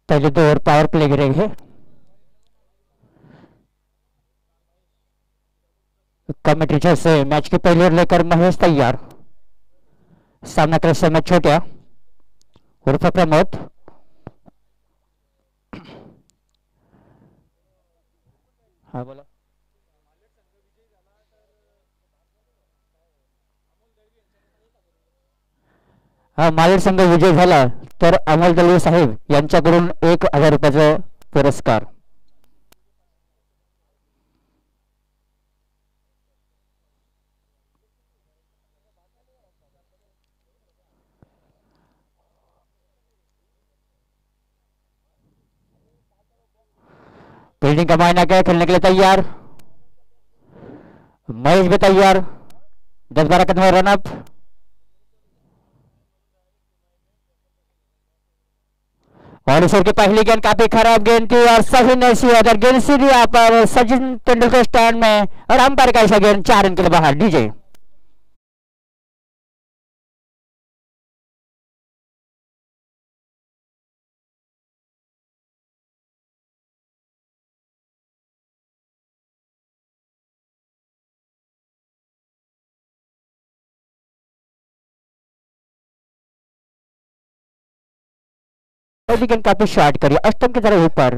पहले 2 over power play गिरेंगे। Commentary से मैच की पहली ओवर लेकर महेश तैयार। सामना कर समय छोटिया उर्फ प्रमोद। हाँ बोला। हा मालिक संघ विजय झाला तर अमोल दलवे साहेब यांच्याकडून 1,000 रुपयाचा पुरस्कार। फील्डिंग का मायना क्या है, खेलने के लिए तैयार। महेश भी तैयार। 10-12 कदम रन अप। और ईश्वर की पहली गेंद काफी खराब गेंद थी और सही नहीं सी अगर गेंद सीधी यहाँ पर सचिन तेंदुलकर स्टैंड में और अंपायर का ऐसा गेंद 4 रन के लिए बाहर। डीजे पहली गेंद काफी शॉर्ट करी अष्टम की तरफ ऊपर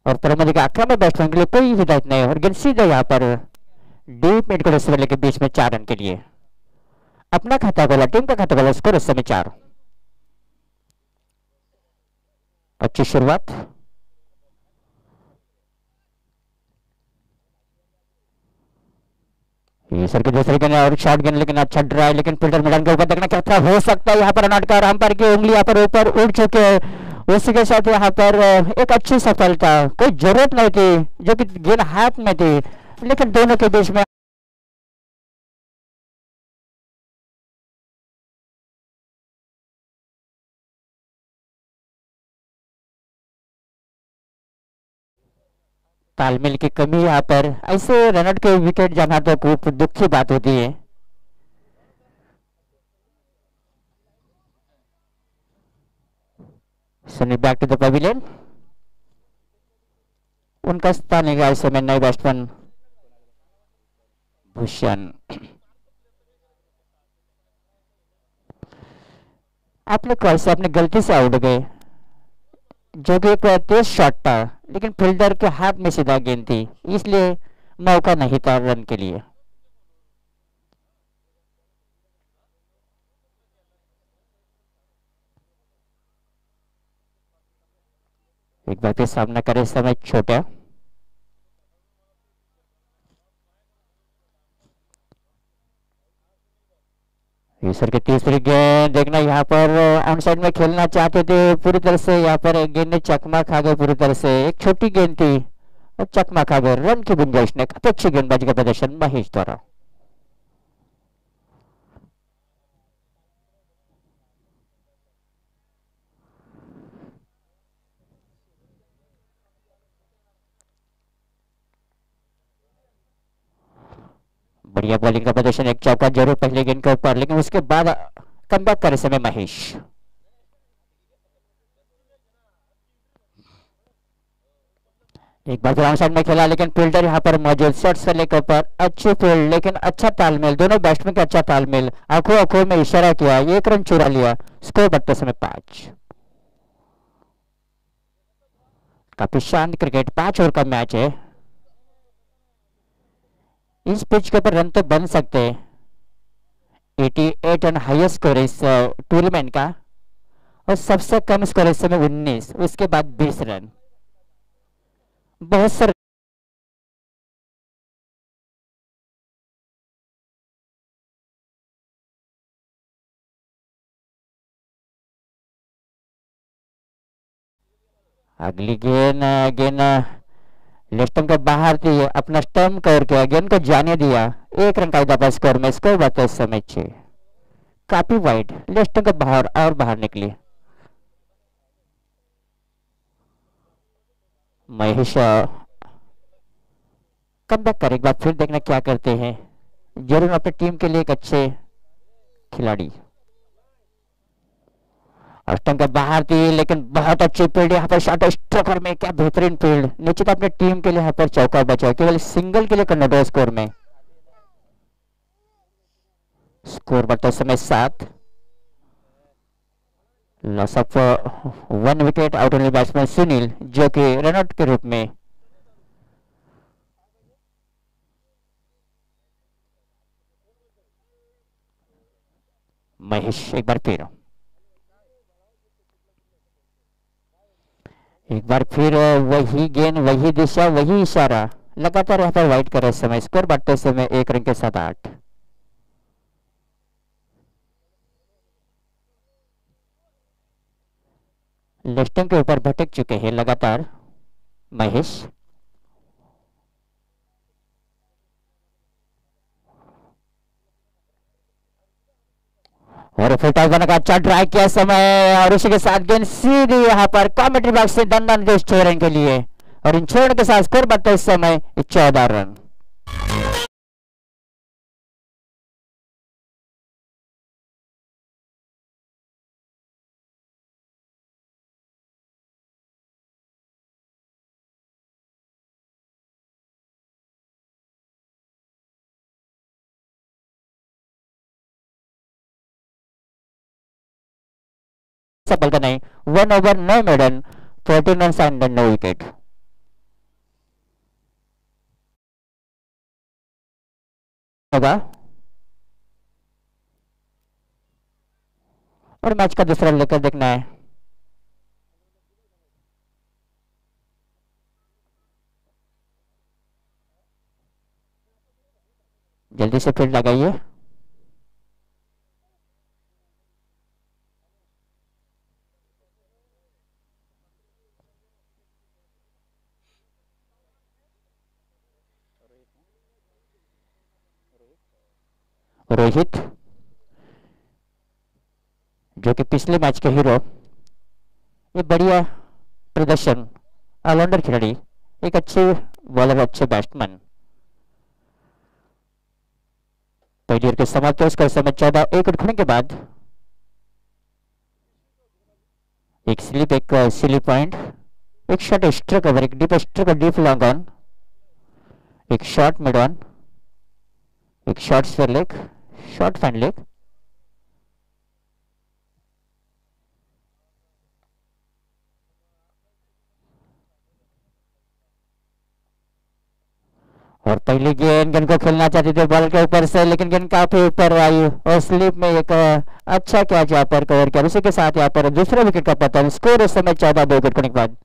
और प्रमोद के आक्रमण बैट्समैन के लिए कोई हिदायत नहीं और गेंद सीधे यहाँ पर डीप मिड को रिसीवर के बीच में 4 रन के लिए। अपना खाता बोला, टीम का खाता बोला, स्कोर इस समय 4। अच्छी शुरुआत। सर की दूसरी गेंद और शॉर्ट गेंद लेकिन अच्छा ड्राइव लेकिन फील्डर मैदान के ऊपर देखना क्या था हो सकता है यहाँ पर रनआउट का अंपायर की उंगली यहाँ पर ऊपर उड़ चुके हैं। उसी के साथ यहाँ पर एक अच्छी सफलता, कोई जरूरत नहीं थी जो कि गेंद हाथ में थी लेकिन दोनों के बीच में तालमेल की कमी यहाँ पर ऐसे रनआउट के विकेट जाना तो खूब दुख की बात होती है। Sunny back to the pavilion. उनका स्थान है इस समय नए बैट्समैन भूषण। आप लोग कैसे अपने गलती से आउट गए जो कि एक तेज शॉट था लेकिन फील्डर के हाथ में सीधा गेंद थी इसलिए मौका नहीं था रन के लिए। एक बार फिर सामना करे इस समय छोटा। ईश्वर की तीसरी गेंद देखना यहाँ पर ऑन साइड में खेलना चाहते थे पूरी तरह से यहाँ पर गेंद ने चकमा खा गए पूरी तरह से। एक छोटी गेंद थी और चकमा खा गए। रन की गुंजाइश ने काफी अच्छी गेंदबाजी का प्रदर्शन महेश द्वारा। बढ़िया बॉलिंग का प्रदर्शन, एक चौका जरूर पहले गेंद के ऊपर लेकिन उसके बाद कमबैक करे समय महेश। एक बार ग्राउंड साइड में खेला लेकिन फील्डर यहाँ पर मौजूद शॉर्ट से लेकर ऊपर अच्छी फील्ड लेकिन अच्छा तालमेल दोनों बैट्समैन का अच्छा तालमेल आंखों आंखों में इशारा किया 1 रन चुरा लिया। स्कोर बढ़ते समय 5। काफी शांत क्रिकेट 5 ओवर का मैच है। इस पिच के ऊपर रन तो बन सकते हैं। 88 रन हाईएस्ट स्कोर इस टूर्नामेंट का और सबसे कम स्कोर इस समय 19 उसके बाद 20 रन बहुत सारे। अगली गेंद गेंद लेफ्ट के बाहर थी अपना स्टंप कवर किया गेंद को जाने दिया 1 रन का इजाफा स्कोर में। स्कोर बढ़ता इस समय 6। काफी वाइड लेफ्ट के बाहर और बाहर निकली। महेश कमबैक कर एक बार फिर देखना क्या करते हैं। जरूर अपनी टीम के लिए एक अच्छे खिलाड़ी स्टंप के बाहर थी, लेकिन बहुत अच्छी फील्ड यहाँ पर शॉट स्ट्रोकर में, क्या बेहतरीन फील्ड, निश्चित अपने टीम के लिए यहाँ पर चौका बचा, केवल सिंगल के लिए कन्वर्ट स्कोर में। स्कोर बढ़ते समय 7, loss of 1 wicket, out only batsman Sunil जो कि रनआउट के रूप में। महेश एक बार फिर वही गेंद, वही दिशा, वही इशारा, लगातार यहाँ पर वाइड कर रहे समय। स्कोर बढ़ते समय 1 रन के साथ 8। लेफ्टिंग के ऊपर भटक चुके हैं लगातार महेश। और फिर टाइगर का अच्छा ट्राई किया समय, और उसी के साथ गेंद सीधी यहाँ पर कमेंट्री बॉक्स से दंडन देश 6 रन के लिए, और इन 6 रन के साथ स्कोर बढ़ता इस समय 14 रन। सफल का नहीं, 1 over 9 maiden, 14 run and 9 wicket. होगा और मैच का दूसरा लेकर देखना है। जल्दी से फील्ड लगाइए। रोहित जो कि पिछले मैच के हीरो, ये बढ़िया प्रदर्शन, ऑलराउंडर खिलाड़ी, एक अच्छे बॉलर, अच्छे बैट्समैन। पहली ओवर के समाप्त उसका समय 14, 1 विकेट खोने के बाद एक स्लिप, एक सिली पॉइंट, एक शॉट स्ट्रोक ओवर, एक deep stroke, deep long on, एक शॉट मिड ऑन, एक shot square leg, shot fine leg, और पहली गेंद को खेलना चाहते थे बॉल के ऊपर से, लेकिन गेंद काफी ऊपर आई और स्लिप में एक अच्छा कैच यहाँ पर कवर किया। उसी के साथ यहाँ पर दूसरे विकेट का पतन। स्कोर उस समय 14, 2 विकेट खोने के बाद।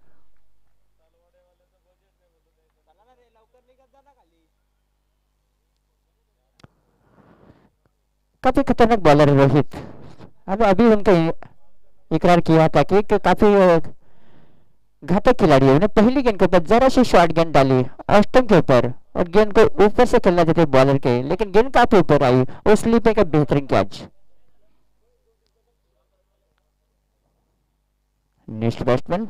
काफी खतरनाक बॉलर है रोहित। अब अभी उनका इकरार किया था कि काफी घातक खिलाड़ी है। उन्हें पहली गेंद के ऊपर जरा सी शॉर्ट गेंद डाली ऑस्टन के ऊपर, और गेंद को ऊपर से खेलना चाहते बॉलर के, लेकिन गेंद काफी ऊपर आई और स्लिप का बेहतरीन कैच। नेक्स्ट बैट्समैन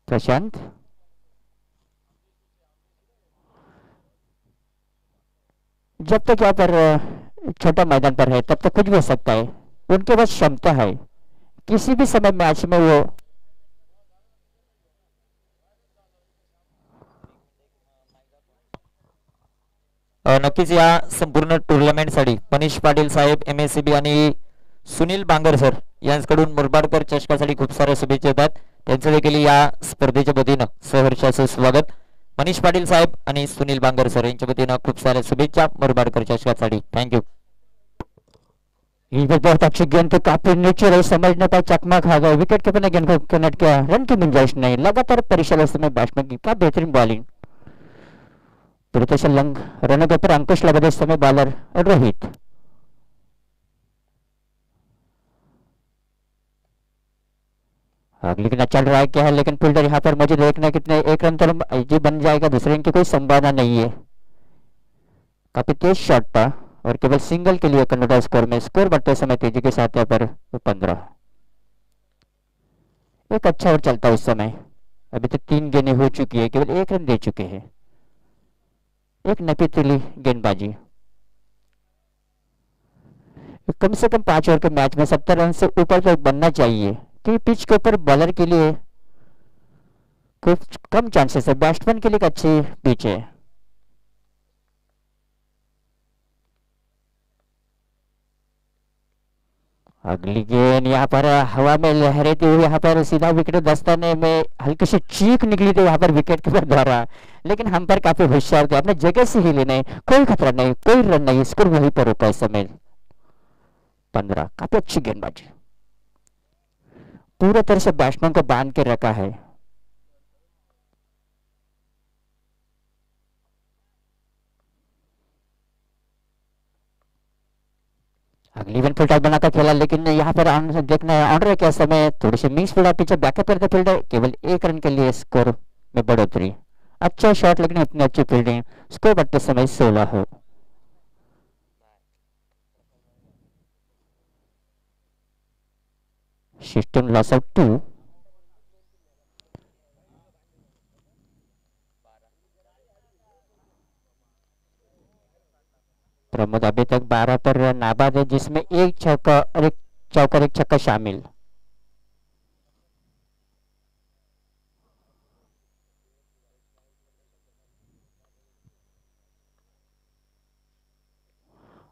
प्रशांत। जब तक यहाँ पर छोटा मैदान पर है तब तक कुछ भी हो सकता है। उनके पास क्षमता है, किसी भी समय मैच में वो नक्कीच या संपूर्ण टुर्नामेंटसाठी मनीष पाटील साहेब MSCB आणि सुनील बांगर सर यांच्याकडून मुरबाडकर चषकासाठी खूप साऱ्या शुभेच्छा येतात. त्यांचं देखील या स्पर्धेच्या वतीनं सहर्षाचं स्वागत. मनीष पाटील साहेब आणि सुनील बांगर सर यांच्या वतीनं खूप साऱ्या शुभेच्छा मुरबाडकर चषकासाठी. थँक्यू. बहुत अच्छी गेंद तो काफी नीचे रही, समझने पर चकमा खा गए, विकेट कीपर ने गेंद को कनेक्ट किया, रन की गुंजाइश नहीं। लगातार परिचालन समय बैट्समैन की क्या बेहतरीन बॉलिंग। प्रीतेश लंग रनों के ऊपर अंकुश लगा समय बॉलर रोहित। लेकिन अच्छा ट्राई किया है, लेकिन फील्डर यहाँ पर मुझे देखना कितने 1 रन तो जी बन जाएगा, दूसरे रन की कोई संभावना नहीं है। काफी तेज शॉट था और केवल सिंगल के लिए कन्वर्ट स्कोर में। स्कोर बढ़ते समय तेजी के साथ यहाँ पर 15। एक अच्छा ओवर चलता है उस समय। अभी तक 3 गेंदें हो चुकी है, केवल 1 रन दे चुके हैं। एक नपीतली गेंदबाजी, कम से कम 5 ओवर के मैच में 70 रन से ऊपर तो बनना चाहिए, क्योंकि पिच के ऊपर बॉलर के लिए कुछ कम चांसेस है, बैट्समैन के लिए एक अच्छी पिच है। अगली गेंद यहाँ पर हवा में लहराती हुई यहाँ पर सीधा विकेट दस्ताने में हल्की सी चीख निकली थी यहाँ पर विकेट कीपर द्वारा, लेकिन हम पर काफी होशियार थे, अपने जगह से ही लेने, कोई खतरा नहीं, कोई रन नहीं, स्कोर वहीं पर रुका इस समय 15। काफी अच्छी गेंदबाजी, पूरी तरह से बैट्समैन को बांध के रखा है। अगली इवन फुल टॉस बनाकर खेला, लेकिन यहाँ पर देखना है ऑनर के समय थोड़ी सी मिस फील्ड पीछे बैकअप करते फील्डर, केवल 1 रन के लिए स्कोर में बढ़ोतरी। अच्छा शॉट लेकिन इतनी अच्छी फील्डिंग, स्कोर बढ़ते समय 16 हो। System loss of 2। प्रमोद अभी तक 12 पर नाबाद है, जिसमें 1 चौका और 1 चौका और 1 छक्का शामिल।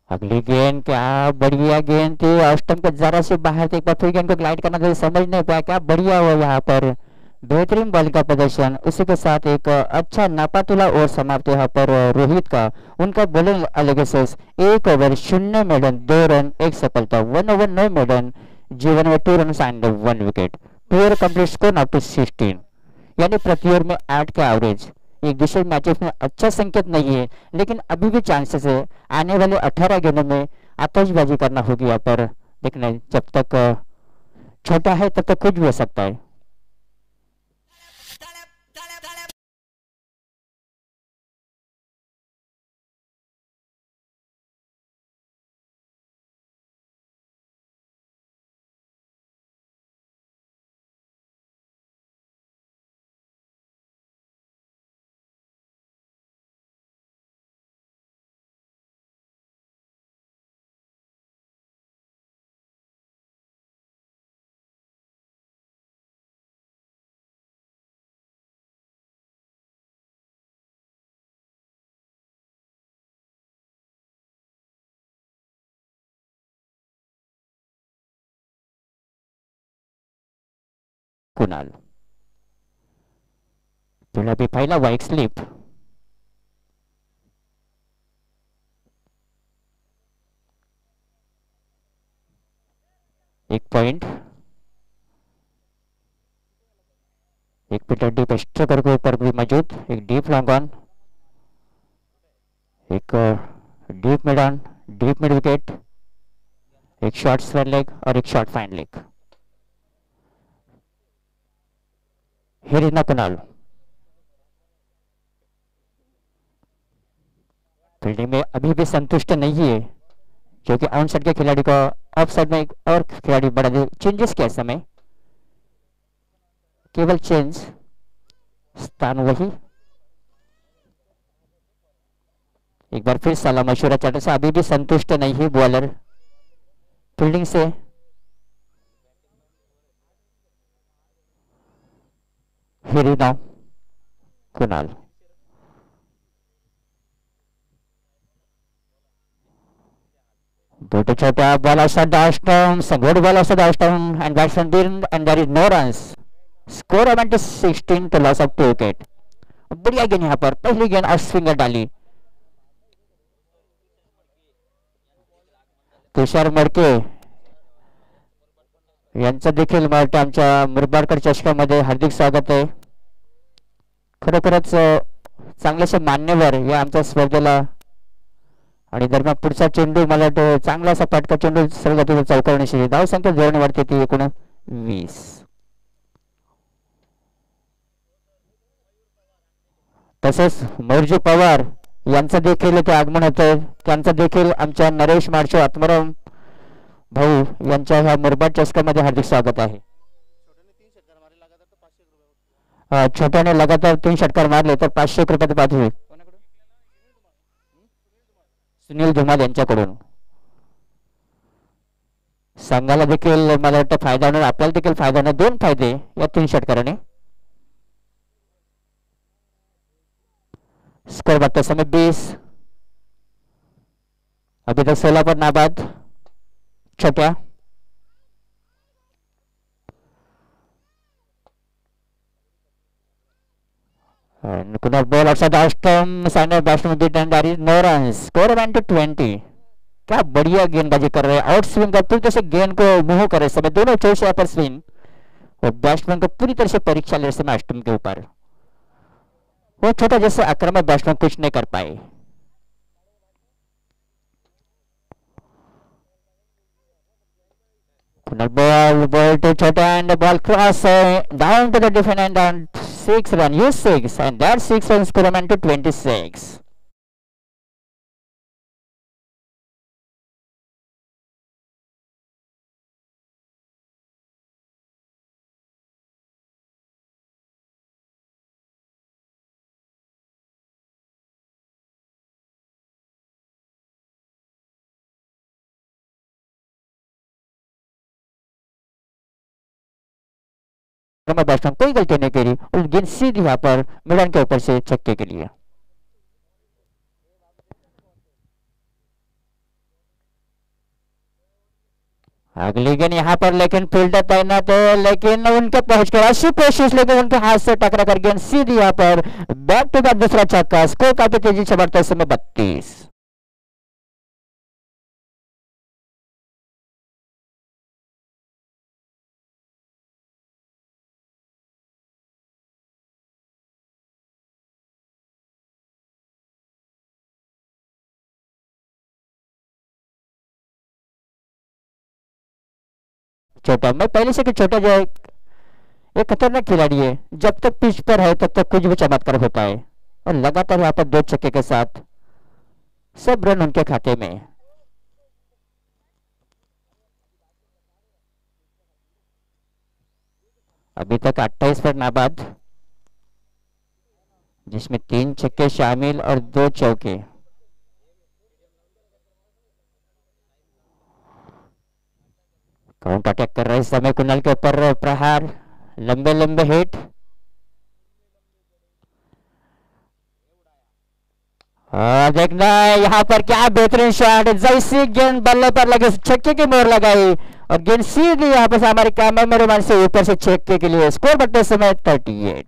अगली गेंद क्या बढ़िया गेंद थी, ऑस्टम के जरा से बाहर थे, एक बार फिर गेंद को ग्लाइड करना था, समझ नहीं पाया, क्या बढ़िया हुआ यहाँ पर, बेहतरीन बॉल का प्रदर्शन। उसी के साथ एक अच्छा नापातुला ओवर समाप्त यहाँ पर रोहित का, उनका bowling elegance 1 over 0 maiden 2 run 1 सफलता, 1 ओवर 9 मेडन, जीवन में 2 run and 1 wicket, 2 over complete score now two 16। यानी प्रति ओवर में 8 का एवरेज एक दूसरे मैचेस में अच्छा संकेत नहीं है, लेकिन अभी भी चांसेस है आने वाले 18 गेंदों में आतशबाजी करना होगी यहाँ पर। देखना जब तक छोटा है तब तक कुछ भी हो सकता है। कुणाल तुला भी पहिला वाईट स्लिप, एक पॉइंट, एक पिटर डीप स्ट्रोकर के ऊपर भी मौजूद, एक डीप लॉन्ग ऑन, एक deep mid on, deep mid wicket, एक शॉर्ट स्क्वायर लेग और एक short fine leg. Here is ना कुणाल, फील्डिंग में अभी भी संतुष्ट नहीं है, जो कि ऑन साइड के खिलाड़ी को ऑफ साइड में एक और खिलाड़ी बढ़ा दे। चेंजेस क्या समय, केवल चेंज, स्थान वही। एक बार फिर सलाह मशूरा चाटे से, अभी भी संतुष्ट नहीं है बॉलर फील्डिंग से। Here is now Kunal, Good shot, ball outside the stumps, a good ball outside the stump, and batsman didn't, and there is no runs. Score amount is 16 to loss of 2 wicket. बढ़िया गेंद यहाँ पर, पहली गेंद और swinger डाली। तुषार मडके यांचं देखील मला आमच्या मुरबाडकर चषकामध्ये हार्दिक स्वागत आहे। खरोखरच चांगलेसे मान्यवर या आमच्या स्पर्धेला, आणि दरम्यान पुढचा चेंडू मला वाटतं चांगला असा पटका चेंडू सरळ गतीने चौकारण्याशी, धाव संख्या जोडणी वाढते ती 19। तसेच मौर्जी पवार यांचं देखील ते आगमन होतं, त्यांचं देखील आमच्या नरेश मार्शो आत्माराम भाऊ यांच्या ह्या मुरबाड चषकामध्ये हार्दिक स्वागत आहे। छोट्याने लगातार 3 षटकार मारले तर 500 रुपये बाद होईल सुनील धुमाल यांच्याकडून। संघाला देखील मला वाटतं फायदा होणार, आपल्याला देखील फायदा होणार. 2 फायदे या 3 षटकाराने. स्कोर बघतो समय 20. अभी तक 16 पर नाबाद. छोट्या कुणाल बॉल आउटसाइड ऑस्टम साइनर batsman beat and there is no runs. Score 1-20. क्या बढ़िया गेंदबाजी कर रहे हैं. आउट स्विंग का पूरी तरह से गेंद को मूव कर रहे समय दोनों चोट से यहाँ पर स्विंग और बैट्समैन को पूरी तरह से परीक्षा ले रहे समय अष्टम के ऊपर. वो छोटा जैसे आक्रामक बैट्समैन कुछ नहीं कर पाए. ball to Chota and the ball cross down to the defender and down 6 run. Use 6 and that 6 runs score amount to 26. Batsman कोई गलती नहीं करी और गेंद सीधी यहाँ पर मिडन के ऊपर से छक्के के लिए. अगली गेंद यहाँ पर लेकिन फील्डर तैनात है लेकिन उनके पहुंच कर अच्छी कोशिश लेकिन उनके हाथ से टकरा कर गेंद सीधी यहाँ पर बैक टू बैक दूसरा छक्का. स्कोर काफी तेजी से बढ़ता है समय 32. छोटा मैं पहले से कि छोटा जो है एक खतरनाक खिलाड़ी है. जब तक पिच पर है तब तक कुछ भी चमत्कार होता है और लगातार यहाँ पर 2 छक्के के साथ सब रन उनके खाते में. अभी तक 28 पर नाबाद जिसमें 3 छक्के शामिल और 2 चौके. काउंटर अटैक कर रहे इस समय कुणाल के ऊपर प्रहार लंबे लंबे हिट. देखना यहाँ पर क्या बेहतरीन शॉट. जैसी गेंद बल्ले पर लगे छक्के की मोहर लगाई और गेंद सीधी यहाँ पर हमारे कैमरामैन से ऊपर से छक्के के लिए. स्कोर बढ़ते समय 38.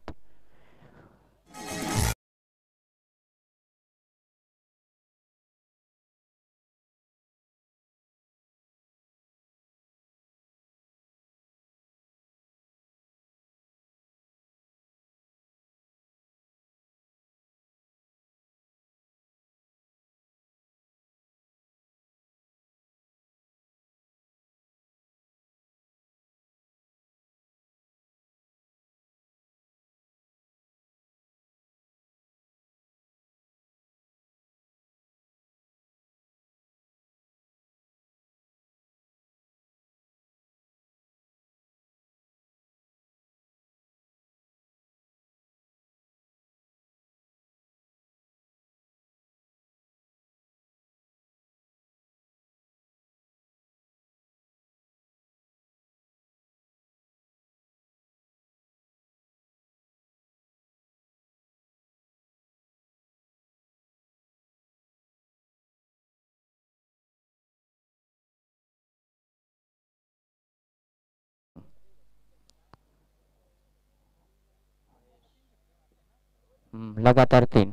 लगातार 3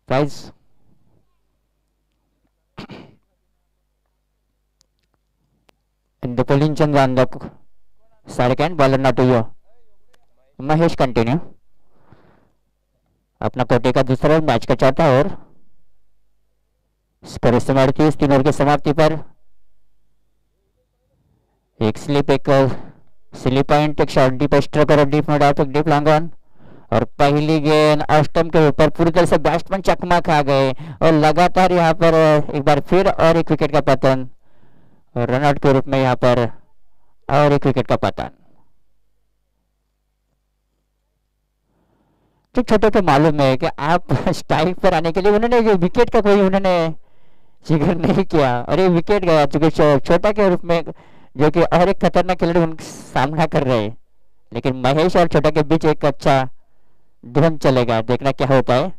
prize. The bowling Chandra second bowler not you. Mahesh continue. अपना कोटे का दूसरा मैच का चौथा ओवर. स्कोर इस समय 38. 3 ओवर की समाप्ति पर एक स्लिप एक स्लिप पॉइंट एक शॉर्ट डीप स्ट्रोक और डीप नोट आउट एक डीप लॉन्ग ऑन और पहली गेंद ऑस्टम के ऊपर पूरी तरह से बैट्समैन चकमा खा गए और लगातार यहाँ पर एक बार फिर और एक विकेट का पतन और रनआउट के रूप में यहाँ पर और एक विकेट का पतन. तो छोटे को मालूम है कि आप स्ट्राइक पर आने के लिए उन्होंने विकेट का कोई उन्होंने जिगर नहीं किया, अरे विकेट गया चूंकि छोटा के रूप में, जो कि और एक खतरनाक खिलाड़ी उनका सामना कर रहे हैं। लेकिन महेश और छोटा के बीच एक अच्छा धुन चलेगा, देखना क्या होता है।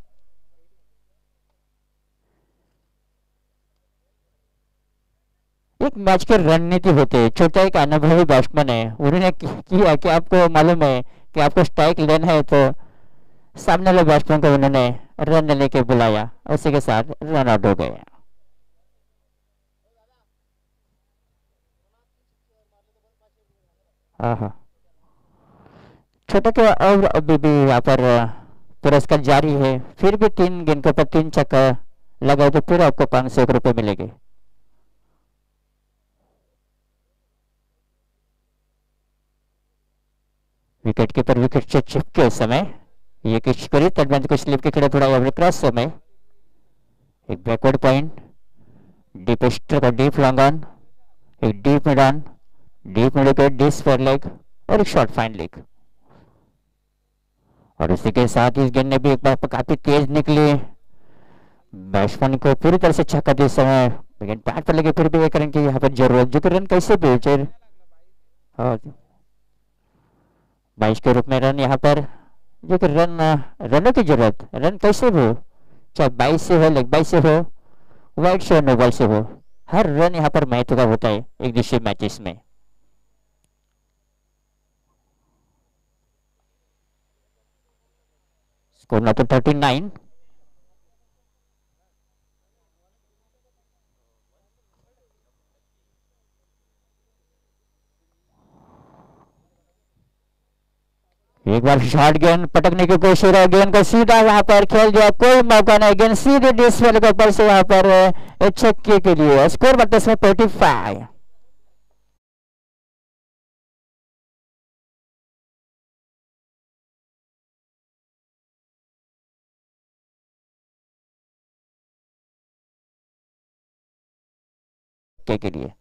एक मैच की रणनीति होती है, छोटा एक अनुभवी बैट्समैन है, उन्होंने किया कि आपको मालूम है कि आपको स्ट्राइक लेना है, तो सामने वाले बैट्समैन को उन्होंने रन लेके बुलाया, उसी के साथ रन आउट हो गए। हाँ हाँ, छोटा के और अभी भी यहाँ पर पुरस्कार जारी है, फिर भी 3 गेंद के ऊपर 3 छक्का लगाए तो फिर आपको 500 रुपये मिलेंगे। विकेट कीपर विकेट से चिपके उस समय ये किस करी तटबंध को स्लिप के खिलाफ थोड़ा ओवर क्रॉस समय, एक बैकवर्ड पॉइंट, डीप स्ट्रोक और डीप लॉन्ग ऑन, एक deep mid on, deep mid wicket, deep square leg और एक शॉर्ट फाइन लेग। और उसी के साथ इस गेंद ने भी एक बार काफी तेज निकली, बैट्समैन को पूरी तरह से छक्का दे समय, लेकिन बैट पर लगे फिर भी एक रन की यहाँ पर जरूरत, जो कि रन कैसे भी हो चाहे 22 के रूप में रन यहाँ पर, जो कि रनों की जरूरत, रन कैसे भी हो, चाहे 22 से हो, लेग 22 से हो, वाइड से हो, नो बॉल से हो, हर रन यहाँ पर महत्व का होता है एक दिवसीय मैचेस में। स्कोर ना तो 39। एक बार शॉर्ट गेंद पटकने की कोशिश है, गेंद को सीधा यहाँ पर खेल दिया, कोई मौका नहीं, गेंद सीधे डिश वाले के ऊपर से यहाँ पर एक छक्के के लिए स्कोर बढ़ता है इसमें 45। के लिए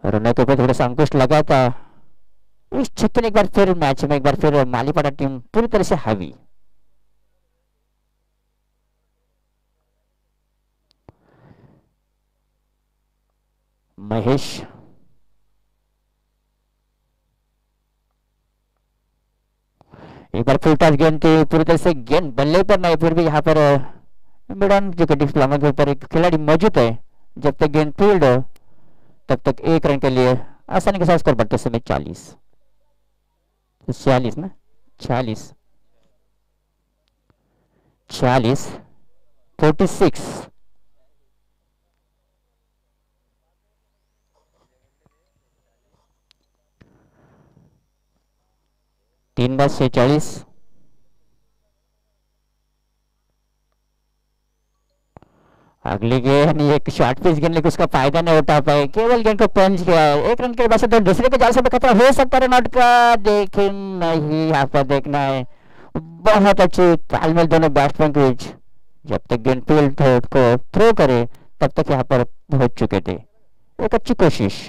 रनों के ऊपर थोड़ा सा अंकुश लगा था, इस छक्के ने एक बार फिर मैच में एक बार फिर मालीपाड़ा टीम पूरी तरह से हावी। महेश एक बार फुल टॉस गेंद थी, पूरी तरह से गेंद बल्ले पर नहीं, फिर भी यहाँ पर मिडन जो के ऊपर एक खिलाड़ी मौजूद है, जब तक गेंद फील्ड हो तब तक एक रन के लिए आसानी के साथ स्कोर बढ़ते समय 40 46 ना 46 46 46। तीन बार 46, अगली गेंद एक शॉर्ट पिच गेंद, लेकिन उसका फायदा नहीं उठा पाए, केवल गेंद को पंच किया, एक रन के बाद से तो दूसरे के जाल से खतरा हो सकता है रनआउट का, लेकिन नहीं, यहाँ पर देखना है बहुत अच्छे तालमेल दोनों बैट्समैन के बीच, जब तक गेंद फील्ड को थ्रो करे तब तक यहाँ पर पहुंच चुके थे, एक अच्छी कोशिश।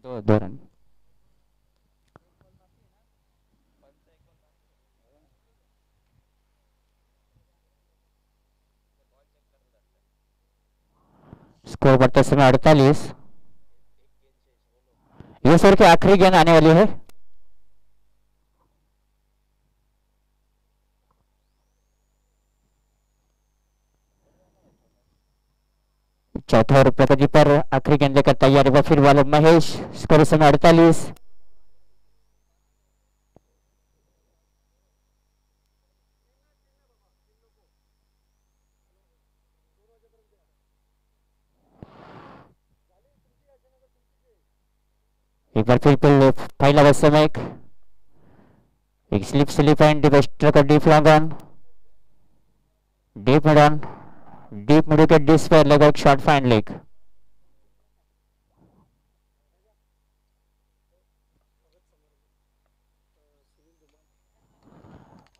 दो रन। स्कोर बढ़ते समय 48, ये सर की आखिरी गेंद आने वाली है। चौथा और प्रगति पर आखिरी गेंद लेकर तैयार है फिर वाले महेश, स्कोर इस समय 48। एक बार फिर पहला बस समय एक स्लिप एंड डिवेस्टर का deep long on, deep mid on, deep mid wicket, डिस पर लगा एक शॉर्ट फाइन लेग।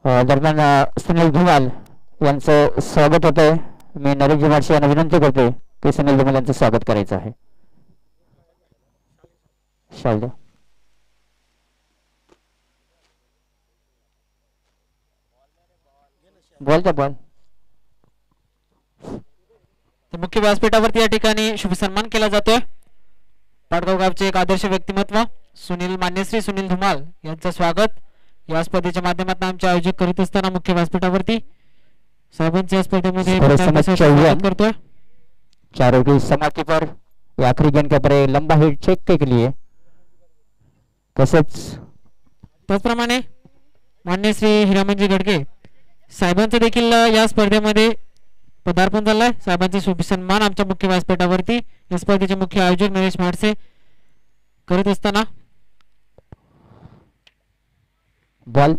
दरम्यान सुनील धुमाल यांचं स्वागत होत आहे मी नरेश जिमाडशी यांना विनंती करते की सुनील धुमाल यांचं स्वागत करायचं आहे. शाल द्या. बॉल द्या बॉल. मुख्य व्यासपीठावरती या ठिकाणी शुभ सन्मान केला जातोय. पाडगाव गावचे एक आदर्श व्यक्तिमत्व सुनील मान्यश्री सुनील धुमाल यांचं स्वागत या स्पर्धेच्या माध्यमातून आमचे आयोजक करीत असताना मुख्य व्यासपीठावरती साहेबांच्या या स्पर्धेमध्ये स्वागत करतोय. चारों की समाप्ति पर आखिरी गेंद के पर लंबा हिट चेक के लिए तसेच त्याचप्रमाणे मान्य श्री हिरामनजी गडके साहेबांचं देखील या स्पर्धेमध्ये पदार्पण झालंय. साहेबांचे शुभ सन्मान आमच्या मुख्य व्यासपीठावरती या स्पर्धेचे मुख्य आयोजक नरेश माडसे करत असताना बॉल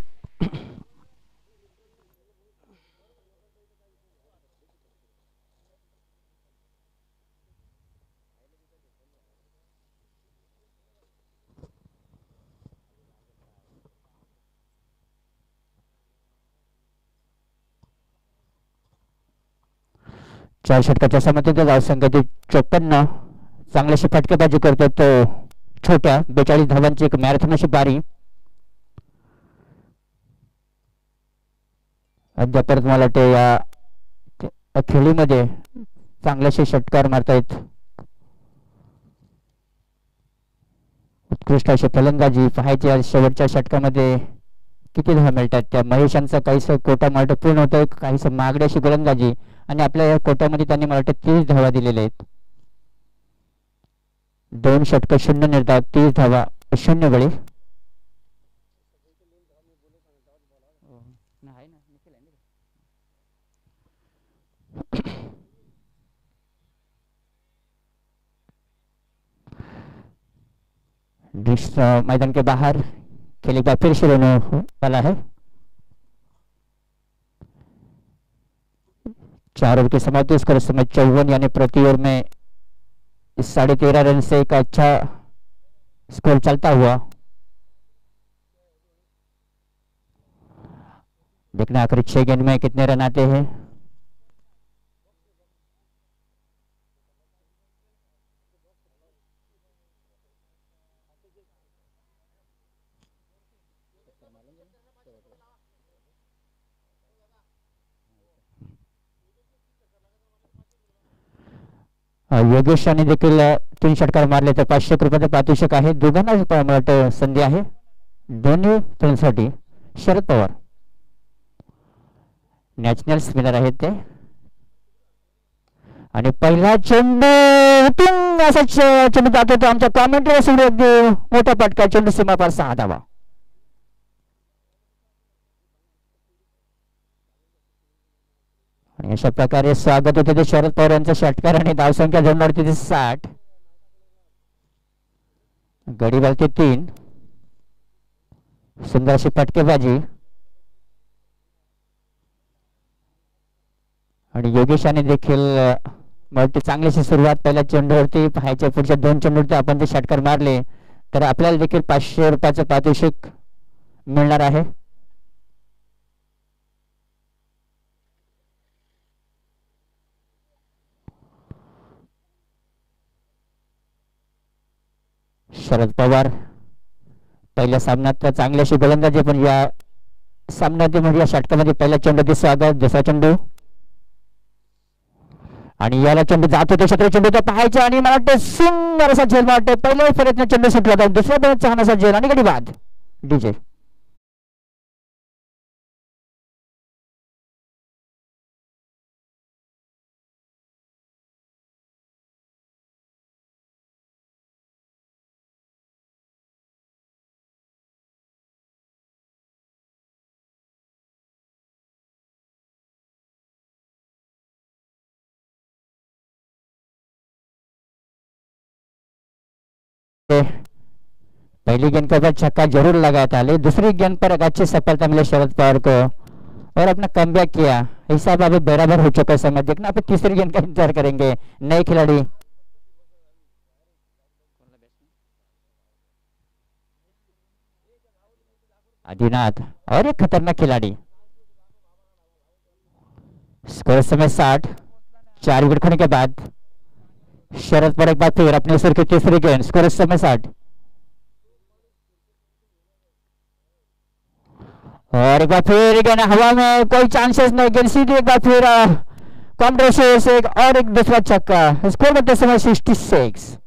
चार षटकाच्या समतेत धावसंख्येतील 54 चांगल्याशी फटकेबाजी करतो तो छोट्या 42 धावांची एक मॅरेथॉन अशी बारी. अद्याप मला वाटते या खेळीमध्ये चांगल्याशी षटकार मारतायत. उत्कृष्ट अशी फलंदाजी पाहायची. शेवटच्या षटकामध्ये किती धावा मिळतात त्या महेशांचा काहीसं कोटा मला पूर्ण होतोय. काहीसं मागडी अशी गोलंदाजी आणि आपल्या या कोट्यामध्ये त्यांनी मला वाटतं 30 धावा दिलेल्या आहेत. 2 षटक 0 निर्धाव 30 धावा 0 गडी. मैदान के बाहर खेल का फिर शुरू होने वाला है. 4 ओवर की समाप्ति स्कोर समय 54 यानी प्रति ओवर में 13.5 रन से एक अच्छा स्कोर चलता हुआ. देखना आखिरी 6 गेंद में कितने रन आते हैं. योगेश यांनी देखील 3 षटकार मारले तर 500 रुपयाचं पारितोषिक आहे. दोघांना संधी आहे दोन्ही खेळांसाठी. शरद पवार नॅशनल स्पिनर आहेत ते आणि पहिला चेंडू असा चेंडू जातो तो आमच्या कॉमेंट्री समोर अगदी मोठा फटका. चेंडू सीमापार 6 धावा. आणि अशा प्रकारे स्वागत होते ते शरद पवार यांचा षटकार आणि धावसंख्या जोडणारती 60. गडीवरती 3 सुंदर अशी फटकेबाजी आणि योगेशाने देखील मल्टी चांगलीशी सुरुवात पहिल्या चेंडूवरती पाहायच्या. पुढच्या 2 चेंडूवरती आपण ते षटकार मारले तर आपल्याला देखील 500 रुपयाचं पारितोषिक मिळणार आहे. शरद पवार पहिल्या सामन्यात चांगल्याशी गोलंदाजी पण या सामन्यात म्हणजे या षटकामध्ये पहिल्या चेंडूचे स्वागत. दुसरा चेंडू आणि याला चेंडू जातो तो क्षेत्र चेंडू तो पाहायचा आणि मला वाटतं सुंदर असा झेल वाटतोय. पहिल्या प्रयत्न चेंडू सुटला होता. दुसऱ्या प्रयत्न छान असा झेल आणि गडी बाद. डीजे पहली गेंद पर छक्का जरूर लगाया था लेकिन दूसरी गेंद पर एक अच्छी सफलता मिली शरद पवार को और अपना कमबैक किया. हिसाब अभी बराबर हो चुका है. समय देखना अभी तीसरी गेंद का इंतजार करेंगे नए खिलाड़ी. आदिनाथ और एक खतरनाक खिलाड़ी. स्कोर समय 60. 4 विकेट खोने के बाद शरद पवार एक बार फिर अपने सिर के तीसरी गेंद, स्कोर इस समय 60। और एक बार फिर गेंद हवा में, कोई चांसेस नहीं, गेंद सीधी एक बार फिर कम रेशियो से और एक दूसरा छक्का, स्कोर बनते समय 66।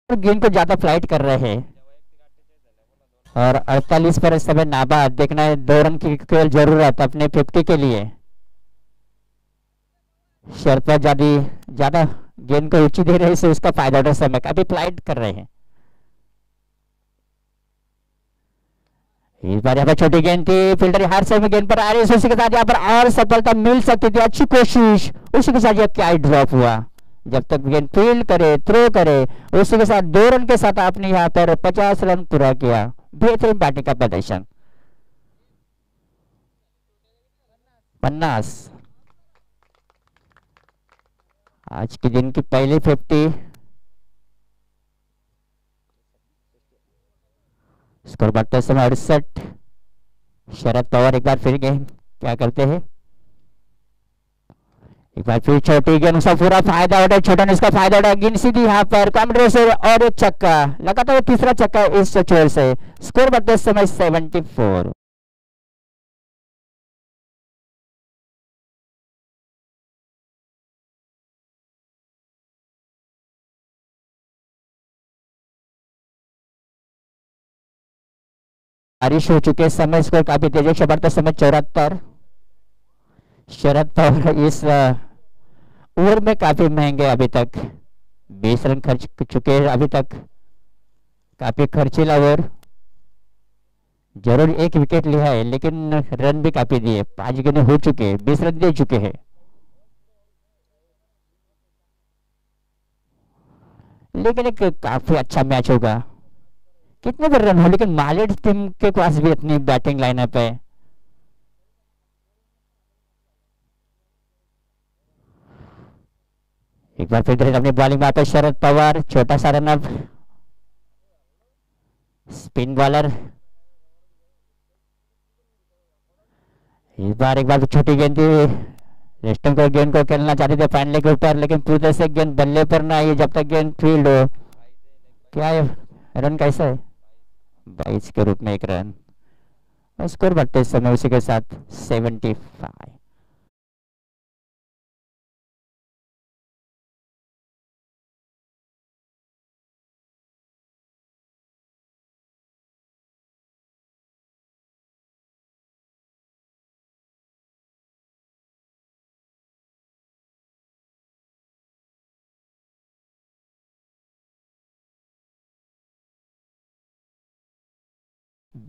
गेंद को ज्यादा फ्लाइट कर रहे हैं और 48 पर इस समय नाबाद। देखना है 2 रन की केवल जरूरत अपने 50 के लिए। शरद पर ज्यादा गेंद को ऊंची दे रहे से उसका फायदा उठा समय काफी फ्लाइट कर रहे हैं। इस बार यहाँ पर छोटी गेंद थी, फील्डर हर समय गेंद पर आ रही है, उसी के साथ यहाँ पर और सफलता मिल सकती थी, अच्छी कोशिश, उसी के साथ यह क्या ड्रॉप हुआ। जब तक गेंद फील्ड करे, थ्रो करे, उसी के साथ 2 रन के साथ आपने यहाँ पर 50 रन पूरा किया। बेहतरीन बैटिंग का प्रदर्शन। 50 आज के दिन की पहली 50। स्कोर बढ़ते समय 68। शरद पवार एक बार फिर गेंद क्या करते हैं, एक बार फिर छोटी गेंद, उसका पूरा फायदा उठा, छोटा ने इसका फायदा उठा, गेंद सीधी यहाँ पर कम से और एक छक्का, लगातार तीसरा छक्का इस छोर से। स्कोर बढ़ते समय 74। बारिश हो चुके समय स्कोर काफी तेजी से बढ़ते समय 74। शरद पवार इस ओवर में काफी महंगे, अभी तक 20 रन खर्च चुके हैं अभी तक, काफी खर्चीला ओवर। जरूर एक विकेट लिया है लेकिन रन भी काफी दिए, 5 गेंदें हो चुके हैं, 20 रन दे चुके हैं। लेकिन एक काफी अच्छा मैच होगा, कितने भी रन हो लेकिन मालिक टीम के पास भी इतनी बैटिंग लाइनअप है। एक बार फिर अपनी बॉलिंग में आते शरद पवार, छोटा सा रन अब, स्पिन बॉलर। इस बार एक बार छोटी गेंद थी, रेस्टम को गेंद को खेलना चाहते थे फाइनल के ऊपर, लेकिन पूरे से गेंद बल्ले पर ना आई, जब तक गेंद फील्ड हो। क्या है रन, कैसा है 22 के रूप में 1 रन। स्कोर बढ़ते समय उसी के साथ 75।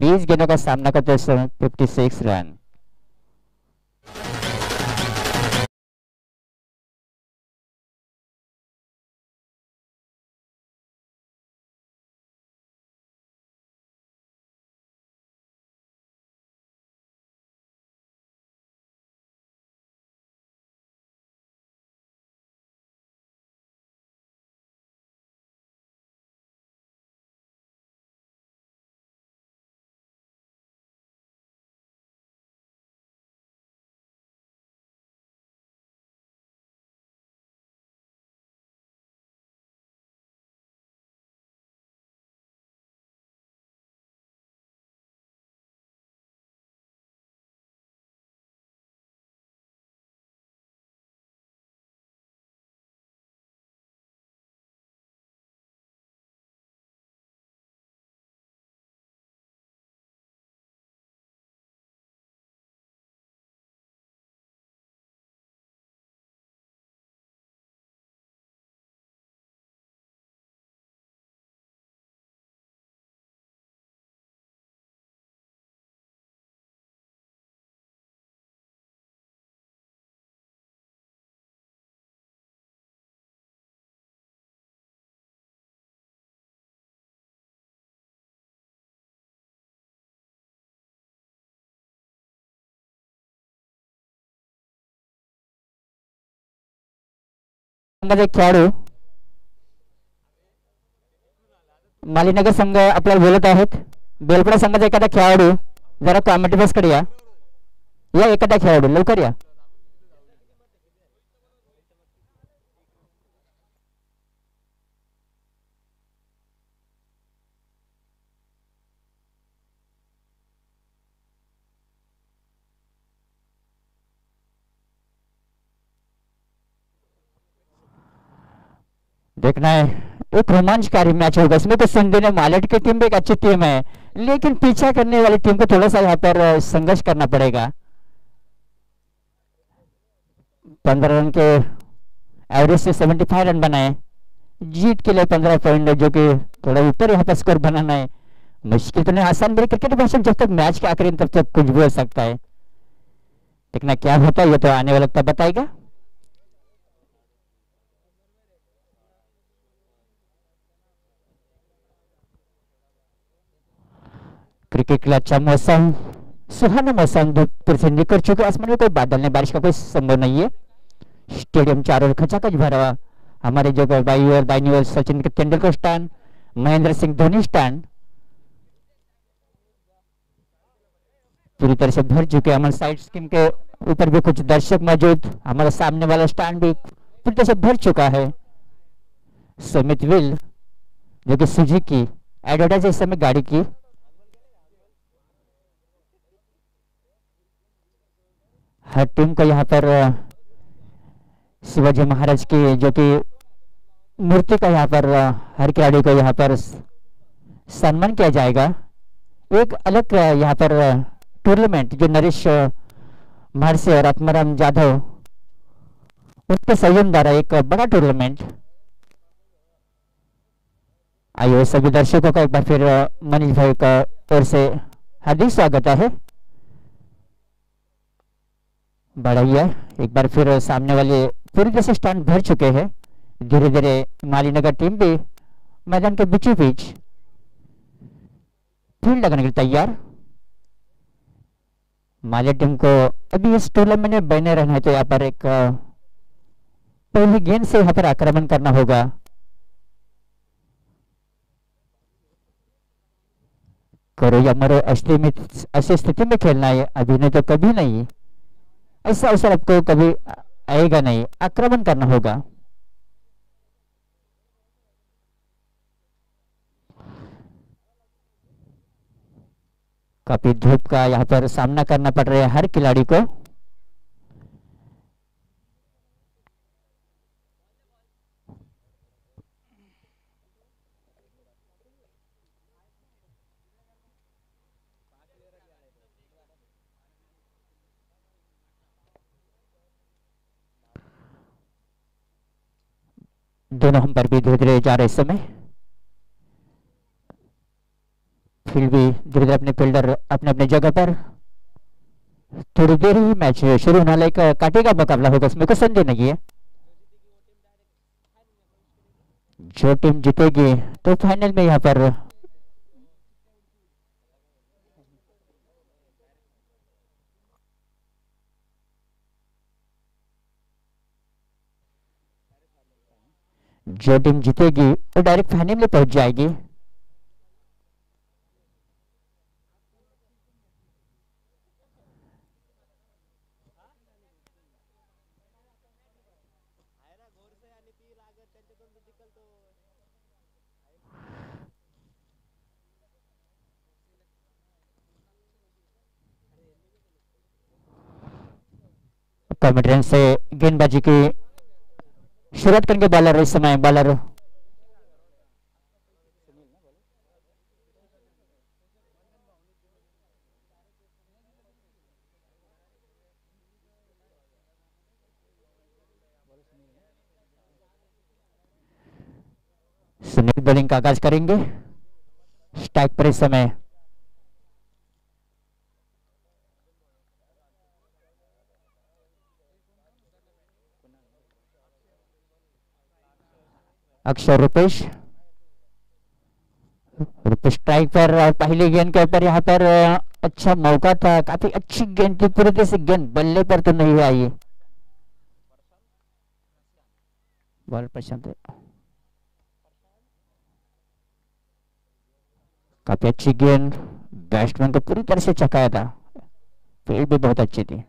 बीस गेंदों का सामना करते समय 56 रन। मध्ये खेळाडू मालीनगर संघ आपल्याला बोलत आहेत. बेलपडा संघाचा एखादा खेळाडू जरा कॉमेंट्री बॉक्सकडे या. या एखादा खेळाडू लवकर या. देखना है एक रोमांचकारी मैच होगा. इसमें तो संजय ने मालेट की टीम भी एक अच्छी टीम है, लेकिन पीछा करने वाली टीम को थोड़ा सा यहाँ पर संघर्ष करना पड़ेगा. 15 रन के एवरेज से 75 रन बनाए. जीत के लिए 15 पॉइंट, जो कि थोड़ा ऊपर यहाँ पर स्कोर बनाना है मुश्किल तो नहीं, आसान मेरे क्रिकेट भाषण. जब तक मैच के आखिरी तब तक कुछ भी हो सकता है. देखना क्या होता है, ये तो आने वाला वक्त बताएगा. क्रिकेट के लिए अच्छा मौसम, सुहाना मौसम, धूप से निकल चुके. आसमान में कोई बादल नहीं, बारिश का कोई संभव नहीं है. स्टेडियम चारों ओर खचाखच भरा हुआ. हमारे जो बाई और दाहिनी ओर सचिन तेंदुलकर स्टैंड, महेंद्र सिंह धोनी स्टैंड पूरी तरह से भर चुके. हमारे साइड स्कीम के ऊपर भी कुछ दर्शक मौजूद. हमारा सामने वाला स्टैंड भी पूरी तरह से भर चुका है. सुमित विल जो कि सुजुकी एडवर्टाइज इस समय गाड़ी की. हर टीम को यहाँ पर शिवाजी महाराज की जो कि मूर्ति का यहाँ पर हर खिलाड़ी को यहाँ पर सम्मान किया जाएगा. एक अलग यहाँ पर टूर्नामेंट जो नरेश महर्षि और आत्माराम जाधव उनके संयम द्वारा एक बड़ा टूर्नामेंट. आइए सभी दर्शकों का एक बार फिर मनीष भाई का ओर से हार्दिक स्वागत है. बढ़िया, एक बार फिर सामने वाले पूरी तरह से स्टैंड भर चुके हैं. धीरे धीरे मालीनगर टीम भी मैदान के बीचों बीच फील्ड लगाने के लिए तैयार. माली टीम को अभी इस टूर्नामेंट में बने रहना है, तो यहाँ पर एक पहली गेंद से यहाँ पर आक्रमण करना होगा. करो या मरो ऐसी स्थिति में खेलना है, अभी नहीं तो कभी नहीं. ऐसा अवसर आपको कभी आएगा नहीं. आक्रमण करना होगा. काफी धूप का यहाँ पर सामना करना पड़ रहा है हर खिलाड़ी को. दोनों हम पर भी धीरे धीरे जा रहे इस समय. फील्ड भी धीरे धीरे अपने फील्डर अपने अपने जगह पर. थोड़ी देर ही मैच शुरू होने वाला एक कांटे का मुकाबला होगा, इसमें कोई संदेह नहीं है. जो टीम जीतेगी तो फाइनल में यहाँ पर जो टीम जीतेगी वो डायरेक्ट फाइनल में पहुंच जाएगी. कॉमेंट्री से गेंदबाजी की शुरुआत करेंगे बॉलर. इस समय बॉलर सुनील बॉलिंग का आगाज करेंगे. स्ट्राइक पर इस समय अक्षर रुपेश. रुपेश स्ट्राइक पर और पहली गेंद के ऊपर यहाँ पर अच्छा मौका था, काफी अच्छी गेंद थी. पूरी तरह से गेंद बल्ले पर तो नहीं आई. बॉल प्रशांत काफी अच्छी गेंद, बैट्समैन को पूरी तरह से चकाया था, फील्ड भी बहुत अच्छी थी।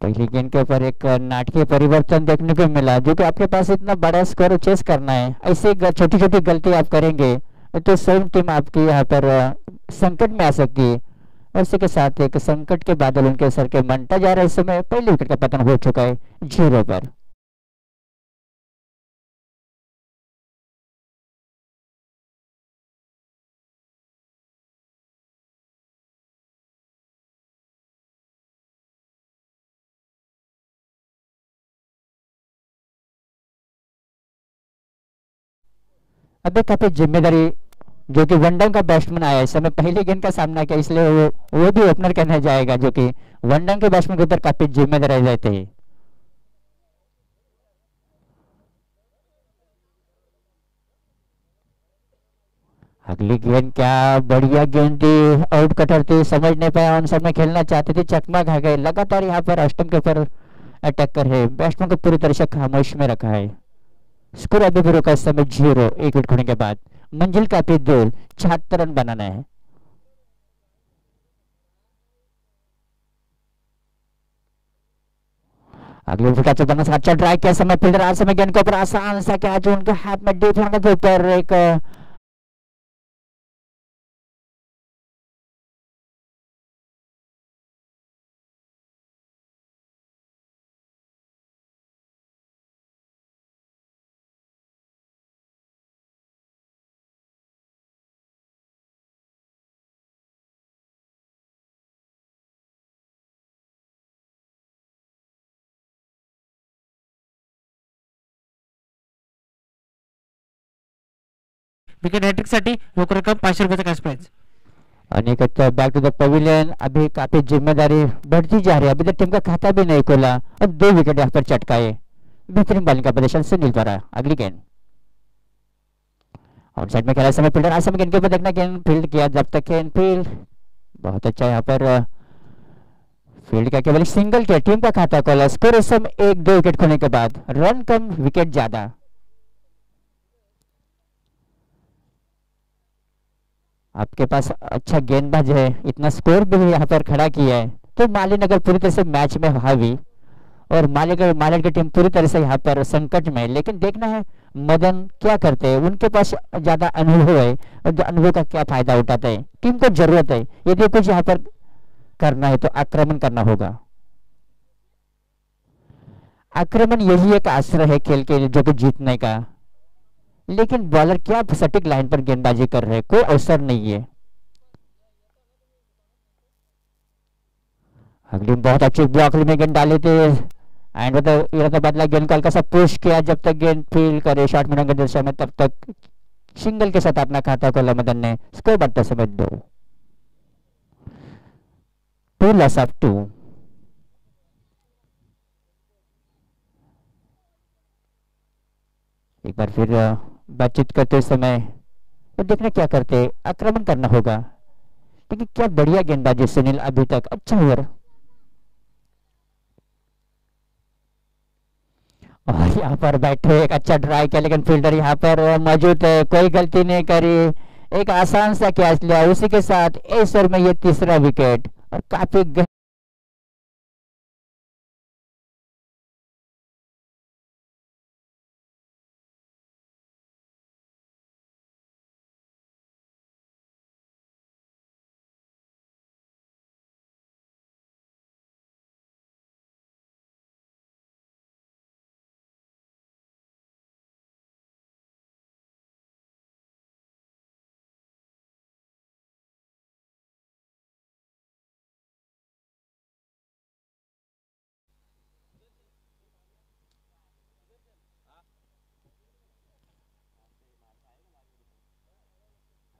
पहली गेंद के ऊपर एक नाटकीय परिवर्तन देखने को मिला, जो कि आपके पास इतना बड़ा स्कोर चेस करना है, ऐसे छोटी छोटी गलती आप करेंगे तो स्वयं टीम आपकी यहाँ पर संकट में आ सकती है। और इसी के साथ एक संकट के बादल उनके सर के मंडा जा रहा है। इस समय पहले विकेट का पतन हो चुका है 0 पर। अबे काफी जिम्मेदारी, जो कि वनडाउन का बैट्समैन आया इस समय पहली गेंद का सामना किया, इसलिए वो भी ओपनर कहना जाएगा, जो कि वनडाउन के बैट्समैन के ऊपर काफी जिम्मेदारी रहते हैं। अगली गेंद क्या बढ़िया गेंद थी, आउट कटर थी, समझ नहीं पाया, उन समय खेलना चाहते थे, चकमा खा गए। लगातार यहाँ पर अष्टम के ऊपर अटैक कर रहे, बैट्समैन को पूरी तरह से खामोश में रखा है। स्कोर अभी भी रुका इस समय 0, एक विकेट खोने के बाद। मंजिल काफी दूर, 76 रन बनाना है। अगले विकेट बनना अच्छा ट्राई किया, समय फील्डर आज समय गेंद के ऊपर आसान सा कैच उनके हाथ में डीप लॉन्ग के ऊपर एक विकेट हॅट्रिक साठी रोख रक्कम 500 रुपयाचा कॅश प्राइज। अनेक बैक टू द पवेलियन। अभी काफी जिम्मेदारी बढ़ती जा रही है, अभी तक टीम का खाता भी नहीं खोला और 2 विकेट यहाँ पर चटकाए। बेहतरीन बॉलिंग का प्रदर्शन सुनील द्वारा। अगली गेंद आउटसाइड में खेला, समय फील्डर आसम गेंद के ऊपर देखना, गेंद फील्ड किया, जब तक गेंद फील्ड बहुत अच्छा यहाँ पर फील्ड का केवल सिंगल किया, टीम का खाता खोला। स्कोर इस समय 1-2 विकेट खोने के बाद, रन कम विकेट ज्यादा। आपके पास अच्छा गेंदबाज है, इतना स्कोर भी यहाँ पर खड़ा किया है, तो मालिन अगर पूरी तरह से मैच में हावी और मालिक की टीम पूरी तरह से यहाँ पर संकट में है। लेकिन देखना है मदन क्या करते हैं, उनके पास ज्यादा अनुभव है और जो अनुभव का क्या फायदा उठाते हैं। टीम को जरूरत है यदि कुछ यहाँ पर करना है तो आक्रमण करना होगा। आक्रमण यही एक आश्रय है खेल के लिए, जो कि जीतने का। लेकिन बॉलर क्या सटीक लाइन पर गेंदबाजी कर रहे हैं, कोई अवसर नहीं है। अगली बहुत अच्छी ब्लॉक में गेंद डाली थी एंड तो बदला गेंद को हल्का सा पुश किया, जब तक गेंद फील्ड करे शॉट मिलेंगे दिशा में, तब तक सिंगल के साथ अपना खाता खोला मदन ने। स्कोर बढ़ते समय 2 लॉस ऑफ 2। एक बार फिर बातचीत करते समय तो देखना क्या करते, आक्रमण करना होगा। लेकिन क्या बढ़िया गेंदबाजी सुनील अभी तक, अच्छा ओवर। और यहाँ पर बैठे एक अच्छा ट्राई किया, लेकिन फील्डर यहाँ पर मौजूद है, कोई गलती नहीं करी, एक आसान सा कैच लिया। उसी के साथ इस ओवर में ये तीसरा विकेट और काफी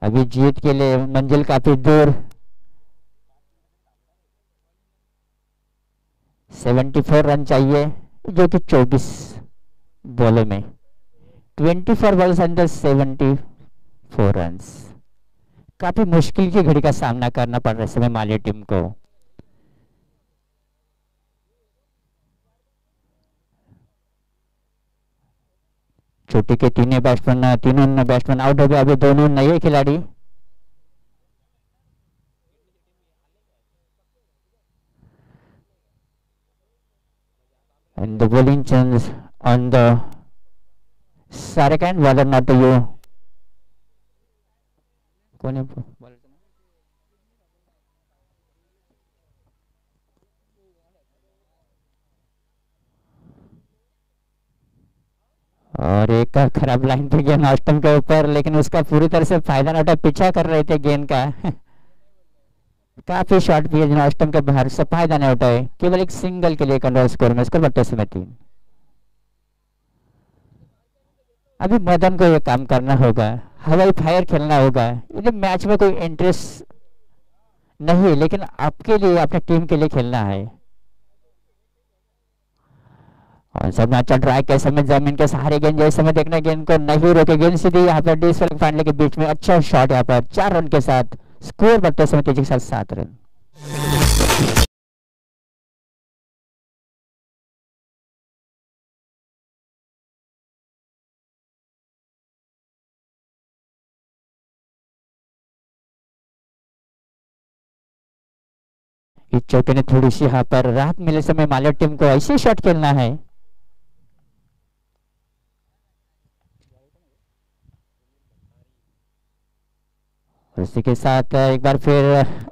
अभी जीत के लिए मंजिल काफी दूर। 74 रन चाहिए, जो कि 24 बॉलों में 24 बॉल्स अंडर 74 रन्स। काफी मुश्किल की घड़ी का सामना करना पड़ रहा है इस समय माली टीम को। चोटी के तीनों बैट्समैन आउट हो गए, अभी दोनों नए खिलाड़ी। And the bowling change on the second bowler not to you. कौन है bowler? और एक खराब लाइन पे गेंद ऑस्टम के ऊपर, लेकिन उसका पूरी तरह से फायदा ना उठा, पीछा कर रहे थे गेंद का। काफी शॉर्ट भी है ऑस्टम के बाहर से, फायदा नहीं उठाए, केवल एक सिंगल के लिए कंट्रोल स्कोर में स्कोर 32 में 3। अभी मदन को ये काम करना होगा, हवाई फायर खेलना होगा। ये मैच में कोई इंटरेस्ट नहीं, लेकिन आपके लिए, अपने टीम के लिए खेलना है। और सब अच्छा ट्राई के समय जमीन के सहारे गेंद जैसे समय देखना, गेंद को नहीं रोके, गेंद सीधी यहाँ पर डिस फाइनल के बीच में अच्छा शॉट, यहाँ पर 4 रन के साथ स्कोर बढ़ते समय तेजी के साथ 7 रन। इस चौके ने थोड़ी सी यहाँ पर राहत मिले समय मालिया टीम को ऐसे शॉट खेलना है। उसी के साथ एक बार फिर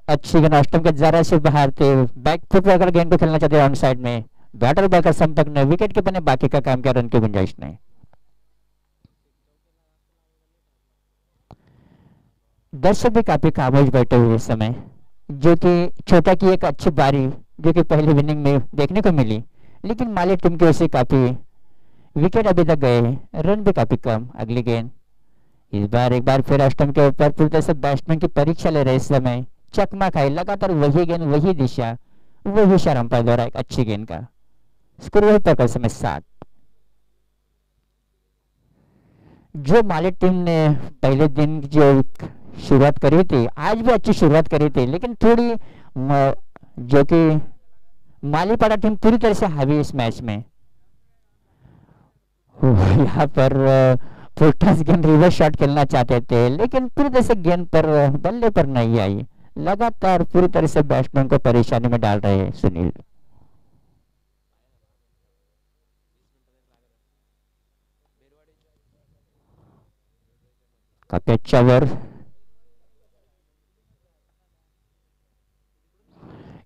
अच्छी गेंद ऑस्टम के जरा से बाहर थे, बैक फुट पर अगर गेंद को खेलना चाहते ऑन साइड में, बैटर बॉल का संपर्क ने विकेट के बने, बाकी का काम किया, रन की गुंजाइश नहीं। दर्शक भी काफी खामोश बैठे हुए इस समय, जो कि छोटा की एक अच्छी बारी जो कि पहली इनिंग में देखने को मिली, लेकिन माली टीम की ओर से काफी विकेट अभी तक गए, रन भी काफी कम। अगली गेंद इस बार एक बार फिर ऑस्टम के ऊपर पूरी तरह से बैट्समैन की परीक्षा ले रहे इस समय, चकमा खाई लगातार वही गेंद, वही दिशा, वही इशारा अंपायर द्वारा एक अच्छी गेंद का स्कोर वही पर समय 7। जो माली टीम ने पहले दिन जो शुरुआत करी थी, आज भी अच्छी शुरुआत करी थी, लेकिन थोड़ी जो कि मालीपाड़ा टीम पूरी तरह से हावी इस मैच में। यहाँ पर फुलटॉस गेंद रिवर्स शॉट खेलना चाहते थे, लेकिन पूरी तरह से गेंद पर बल्ले पर नहीं आई, लगातार पूरी तरह से बैट्समैन को परेशानी में डाल रहे हैं सुनील। काफी अच्छा ओवर,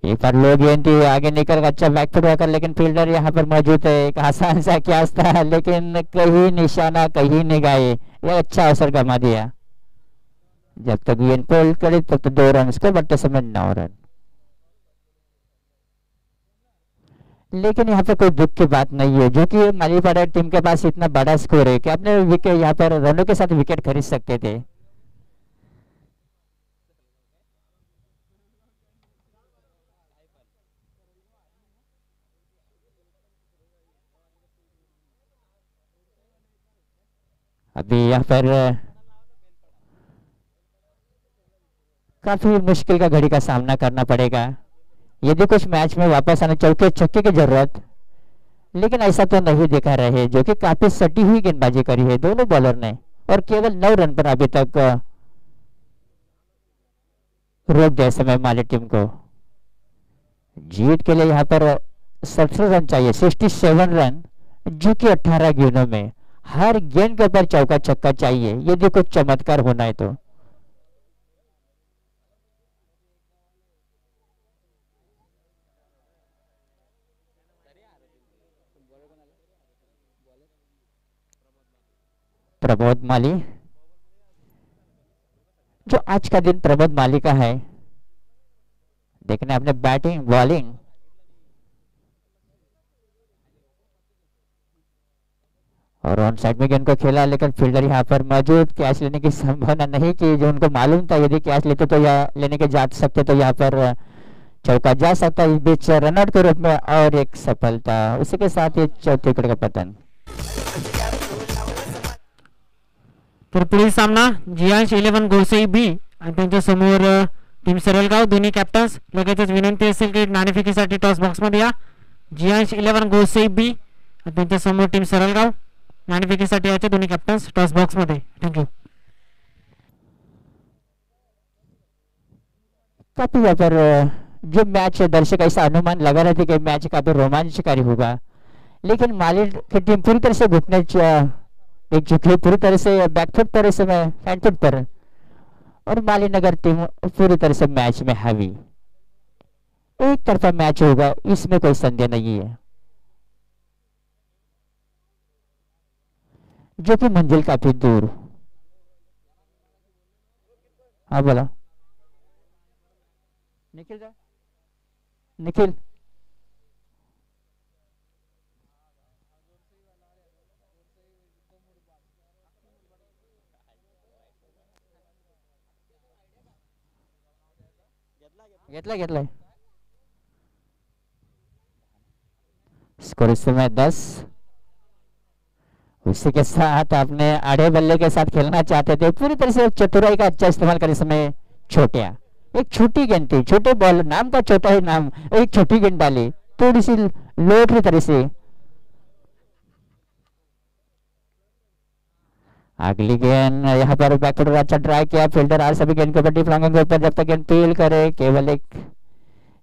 एक बार लो गेंद थी, आगे निकल अच्छा बैकफुट होकर, लेकिन फील्डर यहाँ पर मौजूद है, एक आसान सा कैच था, लेकिन कहीं निशाना कहीं नहीं गए, ये अच्छा अवसर गमा दिया। जब तक गेंद पोल करे तब तक 2 रन, इसको बढ़ते समय 9 रन। लेकिन यहाँ पर कोई दुख की बात नहीं है, जो कि मालीपाड़ा टीम के पास इतना बड़ा स्कोर है कि अपने विकेट यहाँ पर रनों के साथ विकेट खरीद सकते थे। अभी यहाँ पर काफी मुश्किल का घड़ी का सामना करना पड़ेगा यदि कुछ मैच में वापस आने, चौके छक्के की जरूरत, लेकिन ऐसा तो नहीं दिखा रहे, जो कि काफी सटी हुई गेंदबाजी करी है दोनों बॉलर ने, और केवल 9 रन पर अभी तक रोक दिया समय माली टीम को। जीत के लिए यहाँ पर 17 रन चाहिए, 67 रन, जो कि 18 गेंदों में हर गेंद के ऊपर चौका छक्का चाहिए यदि कुछ चमत्कार होना है तो। प्रमोद माली, जो आज का दिन प्रमोद माली का है, देखना अपने बैटिंग बॉलिंग, और ऑन साइड में गेंद को खेला, लेकिन फील्डर यहाँ पर मौजूद, कैच लेने की संभावना नहीं की, जो उनको मालूम था यदि कैच लेते तो या लेने के जा सकते तो यहाँ पर चौका जा सकता, इस बीच रनआउट के रूप में, और एक सफलता, उसी के साथ ये चौथे विकेट का पतन। तर पुढील सामना जियांश 11 गोरसई बी आणि त्यांच्या समोर टीम सरलगाव दोन्ही कॅप्टन्स. लगेचच विनंती असेल की नाणेफेकीसाठी टॉस बॉक्स मध्ये या. जियांश 11 गोसे बी त्यांच्या समोर टीम सरलगाव नाणेफेकीसाठी याचे दोन्ही कॅप्टन्स टॉस बॉक्स मध्ये. थँक्यू. काफी यहाँ पर जो मैच दर्शक ऐसा अनुमान लगा रहे थे कि मैच काफी रोमांचकारी होगा, लेकिन माली की टीम पूरी तरह से घुटने एक झुकी पूरी तरह से बैकफुट पर, इस समय हैंडफुट पर, और माली नगर टीम पूरी तरह से मैच में हावी. एक तरफा मैच होगा, इसमें कोई संदेह नहीं है, जो कि मंजिल काफी दूर. हाँ बोला निखिल जा. निखिल घेतलाय. स्कोर इस समय 10. उसी के साथ अपने आड़े बल्ले के साथ खेलना चाहते थे, पूरी तरह से चतुराई का अच्छा इस्तेमाल करने समय छोटिया एक छोटी गेंद थी, छोटे बॉल, नाम का छोटा ही नाम, एक छोटी गेंद डाली थोड़ी सी लोटरी तरह से. अगली गेंद यहाँ पर बैकवर्ड अच्छा ट्राई किया फील्डर आज सभी गेंद कबड्डी फ्लांगों के ऊपर, जब तक गेंद फील करे केवल एक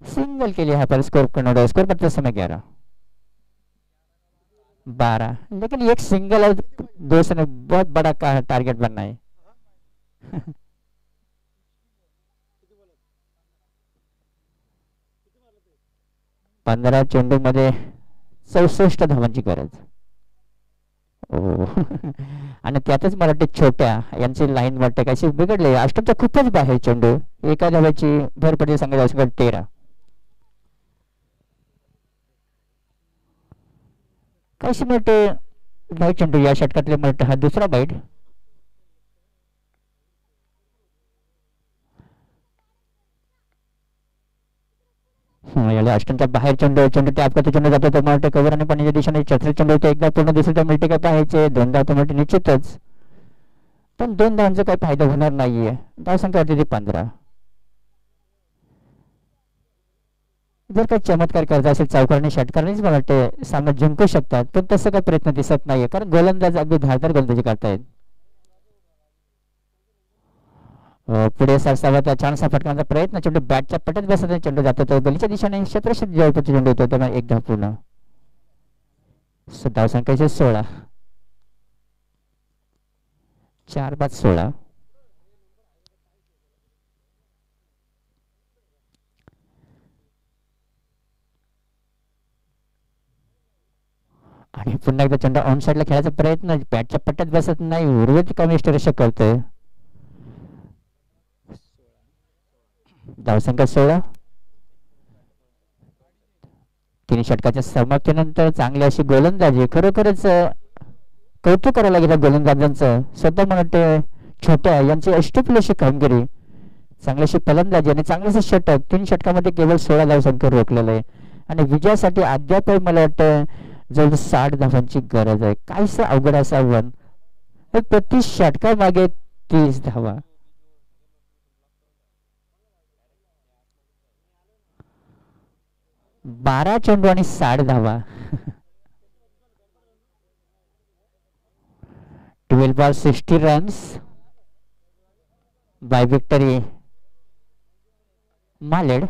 सिंगल के लिए यहाँ पर स्कोर करना. स्कोर करते समय 11-12, लेकिन एक सिंगल और 2 से बहुत बड़ा टारगेट बनना है. 15 चेंडू मध्ये 64 धावांची गरज. आणि त्यातच मराठी छोट्या यांची लाईन वाटते कशी बिघडली. अष्टमच्या खूपच बाहेर चेंडू, एका धावाची भर पडली सांगायचं 13. काही मिनिटे बाईट चेंडू या षटकातले मिनिट, हा दुसरा बाईट. अष्टमच्या बाहेर चेंडू टॅप करतो, चेंडू जातो तो मराठी कव्हर आणि पाण्याच्या दिशेने छत्री चेंडू तो एकदा पूर्ण दुसऱ्या मिनिटे काय पाहायचे 2 धाव तो मराठी निश्चितच, पण 2 धावांचा काही फायदा होणार नाहीये. धावसंख्या होती ती 15. जर काही चमत्कार करता असेल चौकारणी षटकारणीच मला वाटते सामना जिंकू शकतात, पण तसं काही प्रयत्न दिसत नाहीये, कारण गोलंदाज अगदी धारदार गोलंदाजी करतायत. पुढे सरसावा त्या छानसा फटकांचा प्रयत्न, चेंडू बॅटच्या पटत बसत चेंडू जातो तो गलीच्या दिशेने क्षेत्रक्षेत्र जवळ चेंडू होतो तेव्हा 1 धाव पूर्ण. धावसंख्येचे 16. 4-5-16. आणि पुन्हा एकदा चेंडू ऑन साइडला खेळायचा प्रयत्न, बॅटच्या पट्ट्यात बसत नाही, उर्वरित कमी यष्टिरक्षक करतोय. धावसंख्या 16. 3 षटकाच्या समाप्तीनंतर चांगली अशी गोलंदाजी, खरोखरच कौतुक करावं लागेल गोलंदाजांचं. स्वतः मला वाटते छोट्या यांची अष्टपैलू अशी कामगिरी, चांगली अशी फलंदाजी आणि चांगलं षटक. 3 षटकामध्ये केवळ 16 धावसंख्या रोखलेलं आहे आणि विजयासाठी अद्याप मला वाटतं जवळ 60 धावांची गरज आहे. काहीच अवघड असावं, प्रति षटकामागे 30 धावा. 12 चेंडू आणि 60 धावा. 12 balls 60 runs by victory मालेड.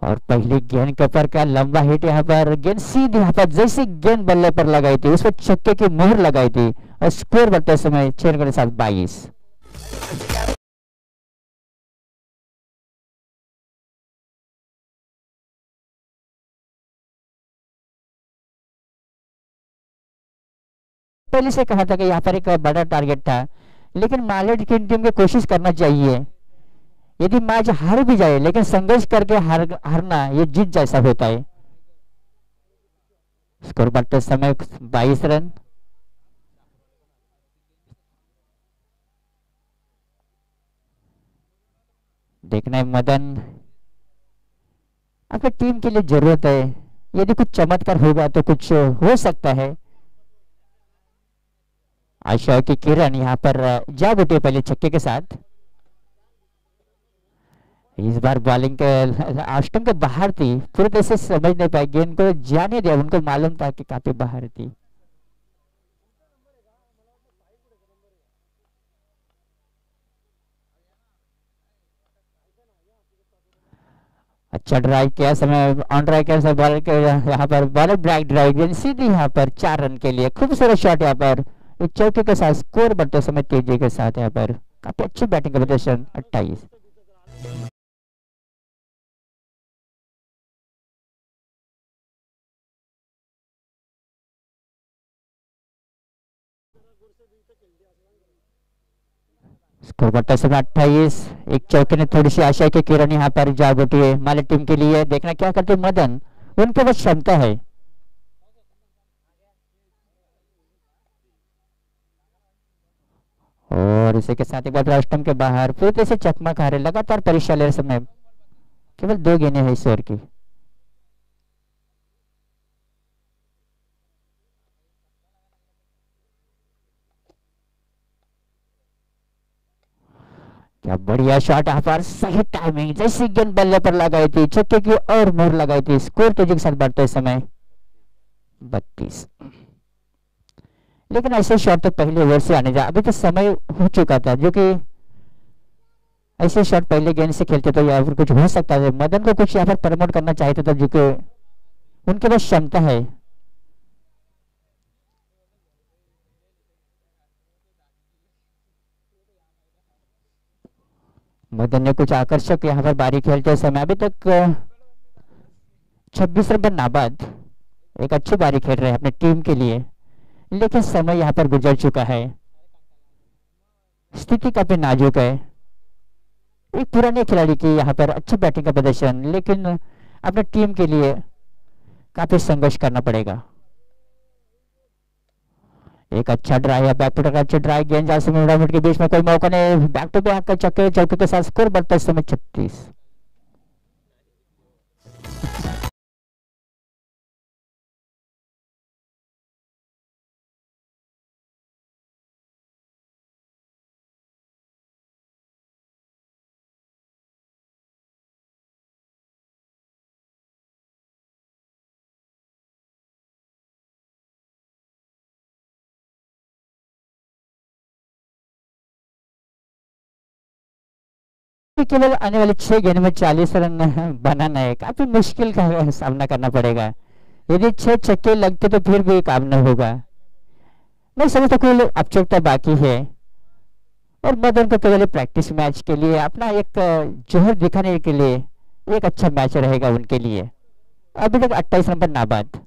और पहली गेंद के ऊपर का लंबा हिट यहाँ पर, गेंद सीधी यहाँ पर जैसी गेंद बल्ले पर लगाई थी उस पर छक्के की मोहर लगाई थी और स्कोर बढ़ते समय 6 के साथ 22. पहले से कहा था कि यहाँ पर एक बड़ा टारगेट था, लेकिन मालेड की टीम को कोशिश करना चाहिए. यदि मैच हार भी जाए लेकिन संघर्ष करके हारना ये जीत जैसा होता है. स्कोर बढ़ते समय 22 रन. देखना है मदन, आपकी टीम के लिए जरूरत है, यदि कुछ चमत्कार होगा तो कुछ हो सकता है. आशा की किरण यहाँ पर जा उठे पहले छक्के के साथ। इस बार बॉलिंग के अष्टम के बाहर थी, पूरी तरह से समझ नहीं पाई, गेंद को जाने दिया, उनको मालूम था कि काफी बाहर थी। अच्छा ड्राइव किया, समय ऑन ड्राइव किया बॉलर के, यहाँ पर बॉलर ब्रैक ड्राइव सीधी यहाँ पर 4 रन के लिए खूबसूरत शॉट यहाँ पर एक चौके के साथ स्कोर बढ़ते समय तेजी के साथ यहाँ पर काफी अच्छी बैटिंग का प्रदर्शन 28। स्कोर बढ़ता समय 28। एक चौके ने थोड़ी सी आशा की किरण यहाँ पर जाग उठी है माले टीम के लिए। देखना क्या करते मदन, उनके पास क्षमता है। और इसी के साथ एक बार अष्टम के बाहर पूरी तरह से चकमा खा रहे, लगातार परीक्षा ले रहे समय केवल 2 गेंदें हैं इस ओवर की। क्या बढ़िया शॉट यहाँ पर, सही टाइमिंग, जैसी गेंद बल्ले पर लगाई थी छक्के की और मोहर लगाई थी। स्कोर तेजी के साथ बढ़ते समय 32। लेकिन ऐसे शॉट तो पहले ओवर से आने जा, अभी तो समय हो चुका था, जो कि ऐसे शॉट पहले गेंद से खेलते तो यहाँ पर कुछ हो सकता है। मदन को कुछ यहाँ पर प्रमोट करना चाहते थे, जो कि उनके पास क्षमता है। मदन ने कुछ आकर्षक यहाँ पर बारी खेलते समय अभी तक 26 रन पर नाबाद, एक अच्छी बारी खेल रहे हैं अपनी टीम के लिए, लेकिन समय यहाँ पर गुजर चुका है, स्थिति काफी नाजुक है। एक पुराने खिलाड़ी की यहाँ पर अच्छी बैटिंग का प्रदर्शन, लेकिन अपने टीम के लिए काफी संघर्ष करना पड़ेगा। एक अच्छा ड्राइव है, बैक टू बैक अच्छी ड्राइव, गेंद जहां से मिनट के बीच में कोई मौका नहीं, बैक टू बैक का चक्के चौके के साथ स्कोर बढ़ता है इस समय 36। केवल आने वाले 6 गेंद में 40 रन बनाना है, काफी मुश्किल का सामना करना पड़ेगा। यदि 6 छक्के लगते तो फिर भी काम न होगा। मैं समझता कोई औपचारिकता बाकी है और मदन को केवल प्रैक्टिस मैच के लिए अपना एक जोहर दिखाने के लिए एक अच्छा मैच रहेगा उनके लिए। अभी तक 28 रन पर नाबाद।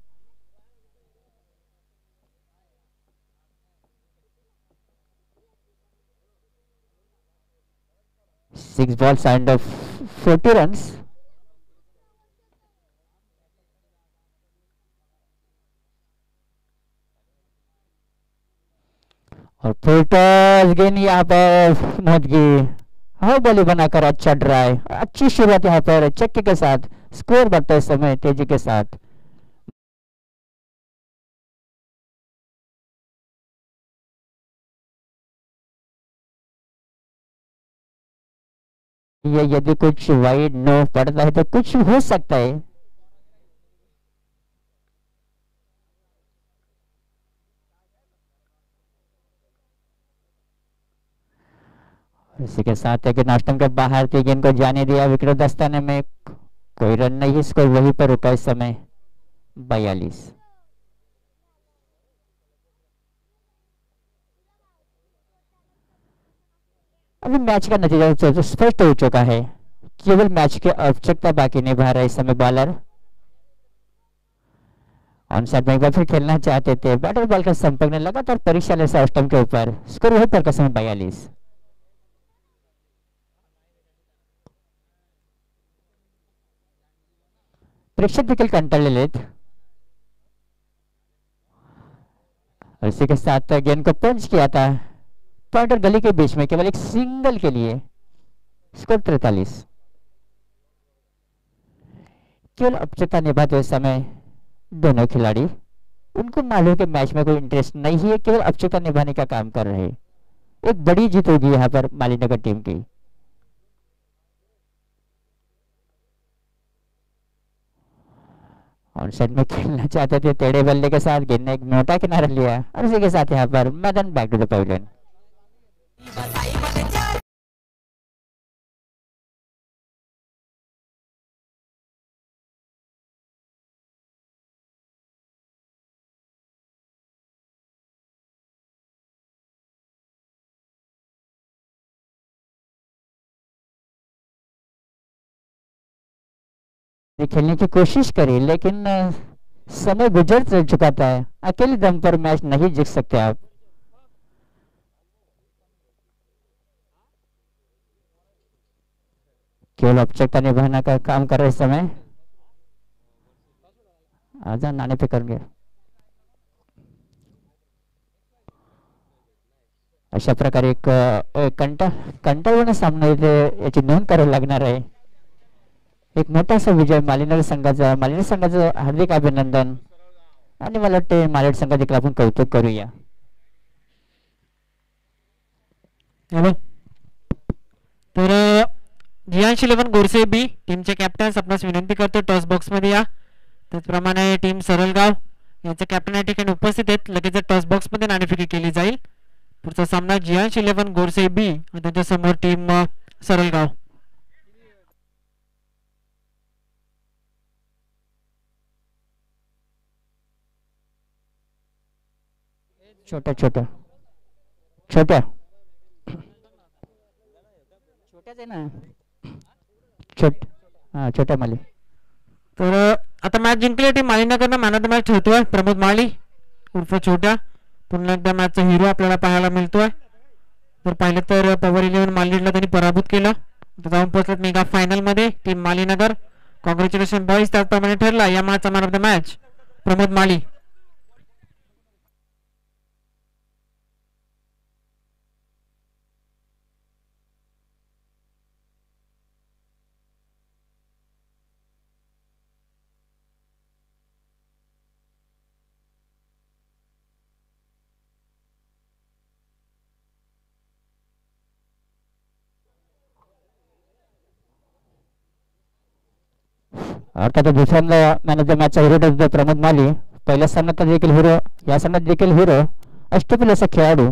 Six balls and 40 run. और फुल टॉस गेंद यहाँ पर मोदगी हाँ बॉली बनाकर अच्छा ड्राइव, अच्छी शुरुआत यहाँ पर चक्के के साथ, स्कोर बढ़ते समय तेजी के साथ। ये यदि कुछ वाइड नो पड़ता है तो कुछ हो सकता है। इसी के साथ है कि नाश्तम के बाहर थी, गेंद को जाने दिया, विकेट दस्ताने में कोई रन नहीं, स्कोर वहीं पर रुका इस समय 42। अभी मैच का नतीजा तो स्पष्ट हो चुका है, केवल मैच की आवश्यकता बाकी निभा रहा है इस समय बॉलर। ऑन साइड में एक बार फिर खेलना चाहते थे, बैटर बॉल का संपर्क ने लगातार परीक्षा ले स्टंप के ऊपर, स्कोर वहीं पर का समय 42। प्रेक्षक विकेट कंट्रोल ले लेते, इसी के साथ गेंद को पंच किया था पॉइंटर गली के बीच में केवल एक सिंगल के लिए, स्कोर 43। केवल औपचारिकता निभाते हुए समय दोनों खिलाड़ी उनको मालूम के मैच में कोई इंटरेस्ट नहीं है, केवल औपचारिकता निभाने का काम कर रहे हैं। एक बड़ी जीत होगी यहाँ पर मालीनगर टीम की। और सेट में खेलना चाहते थे टेढ़े बल्ले के साथ, गेंद ने एक मोटा किनारा लिया और इसी के साथ यहाँ पर मैदान बैक टू द पवेलियन। खेलने की कोशिश करी लेकिन समय गुजर चुका था। अकेले दम पर मैच नहीं जीत सकते आप। केवल औपचारिकता निभाने का काम कर रहे समय आजा नाणे पे करेंगे। अशा प्रकारे एक कंटाळवाणा सामना याची नोंद करावी लागणार आहे। एक मोठासा विजय मालीनगर संघाचं हार्दिक अभिनंदन आणि मला वाटते मालेट संघ देखील आपण कौतुक करूया। तर जियांश 11 गोरसे बी टीमचे कॅप्टन आपणास विनंती करतो टॉस बॉक्स मध्ये या। त्याचप्रमाणे टीम सरळगाव यांचे कॅप्टन या ठिकाणी उपस्थित आहेत। लगेच टॉस बॉक्स मध्ये नाणेफेकी केली जाईल। पुढचा सामना जियांश 11 गोरसे बी आणि त्यांच्या समोर टीम सरळगाव। छोट्या छोट्या छोट्या छोट्याच आहे ना छोट्या माली। तर आता मॅच जिंकली टीम मालीनगरनं मॅन ऑफ द मॅच ठेवतोय प्रमोद माळी उर्फ छोट्या। पुन्हा एकदा मॅचचा हिरो आपल्याला पाहायला मिळतोय। तर पाहिलं तर पॉवर 11 मालीडला त्यांनी पराभूत केलं। जाऊन पोहोचलेत मेगा फायनल मध्ये टीम मालीनगर। Congratulation boys. त्याचप्रमाणे ठरला या मॅचचा man of the match Pramod Mali. अर्थात दुसऱ्यांदा मॅन ऑफ द मॅचचा हिरो ठरतो प्रमोद माली। पहिल्या सामन्यात देखील हिरो, या सामन्यात देखील हिरो, अष्टपैलू असा खेळाडू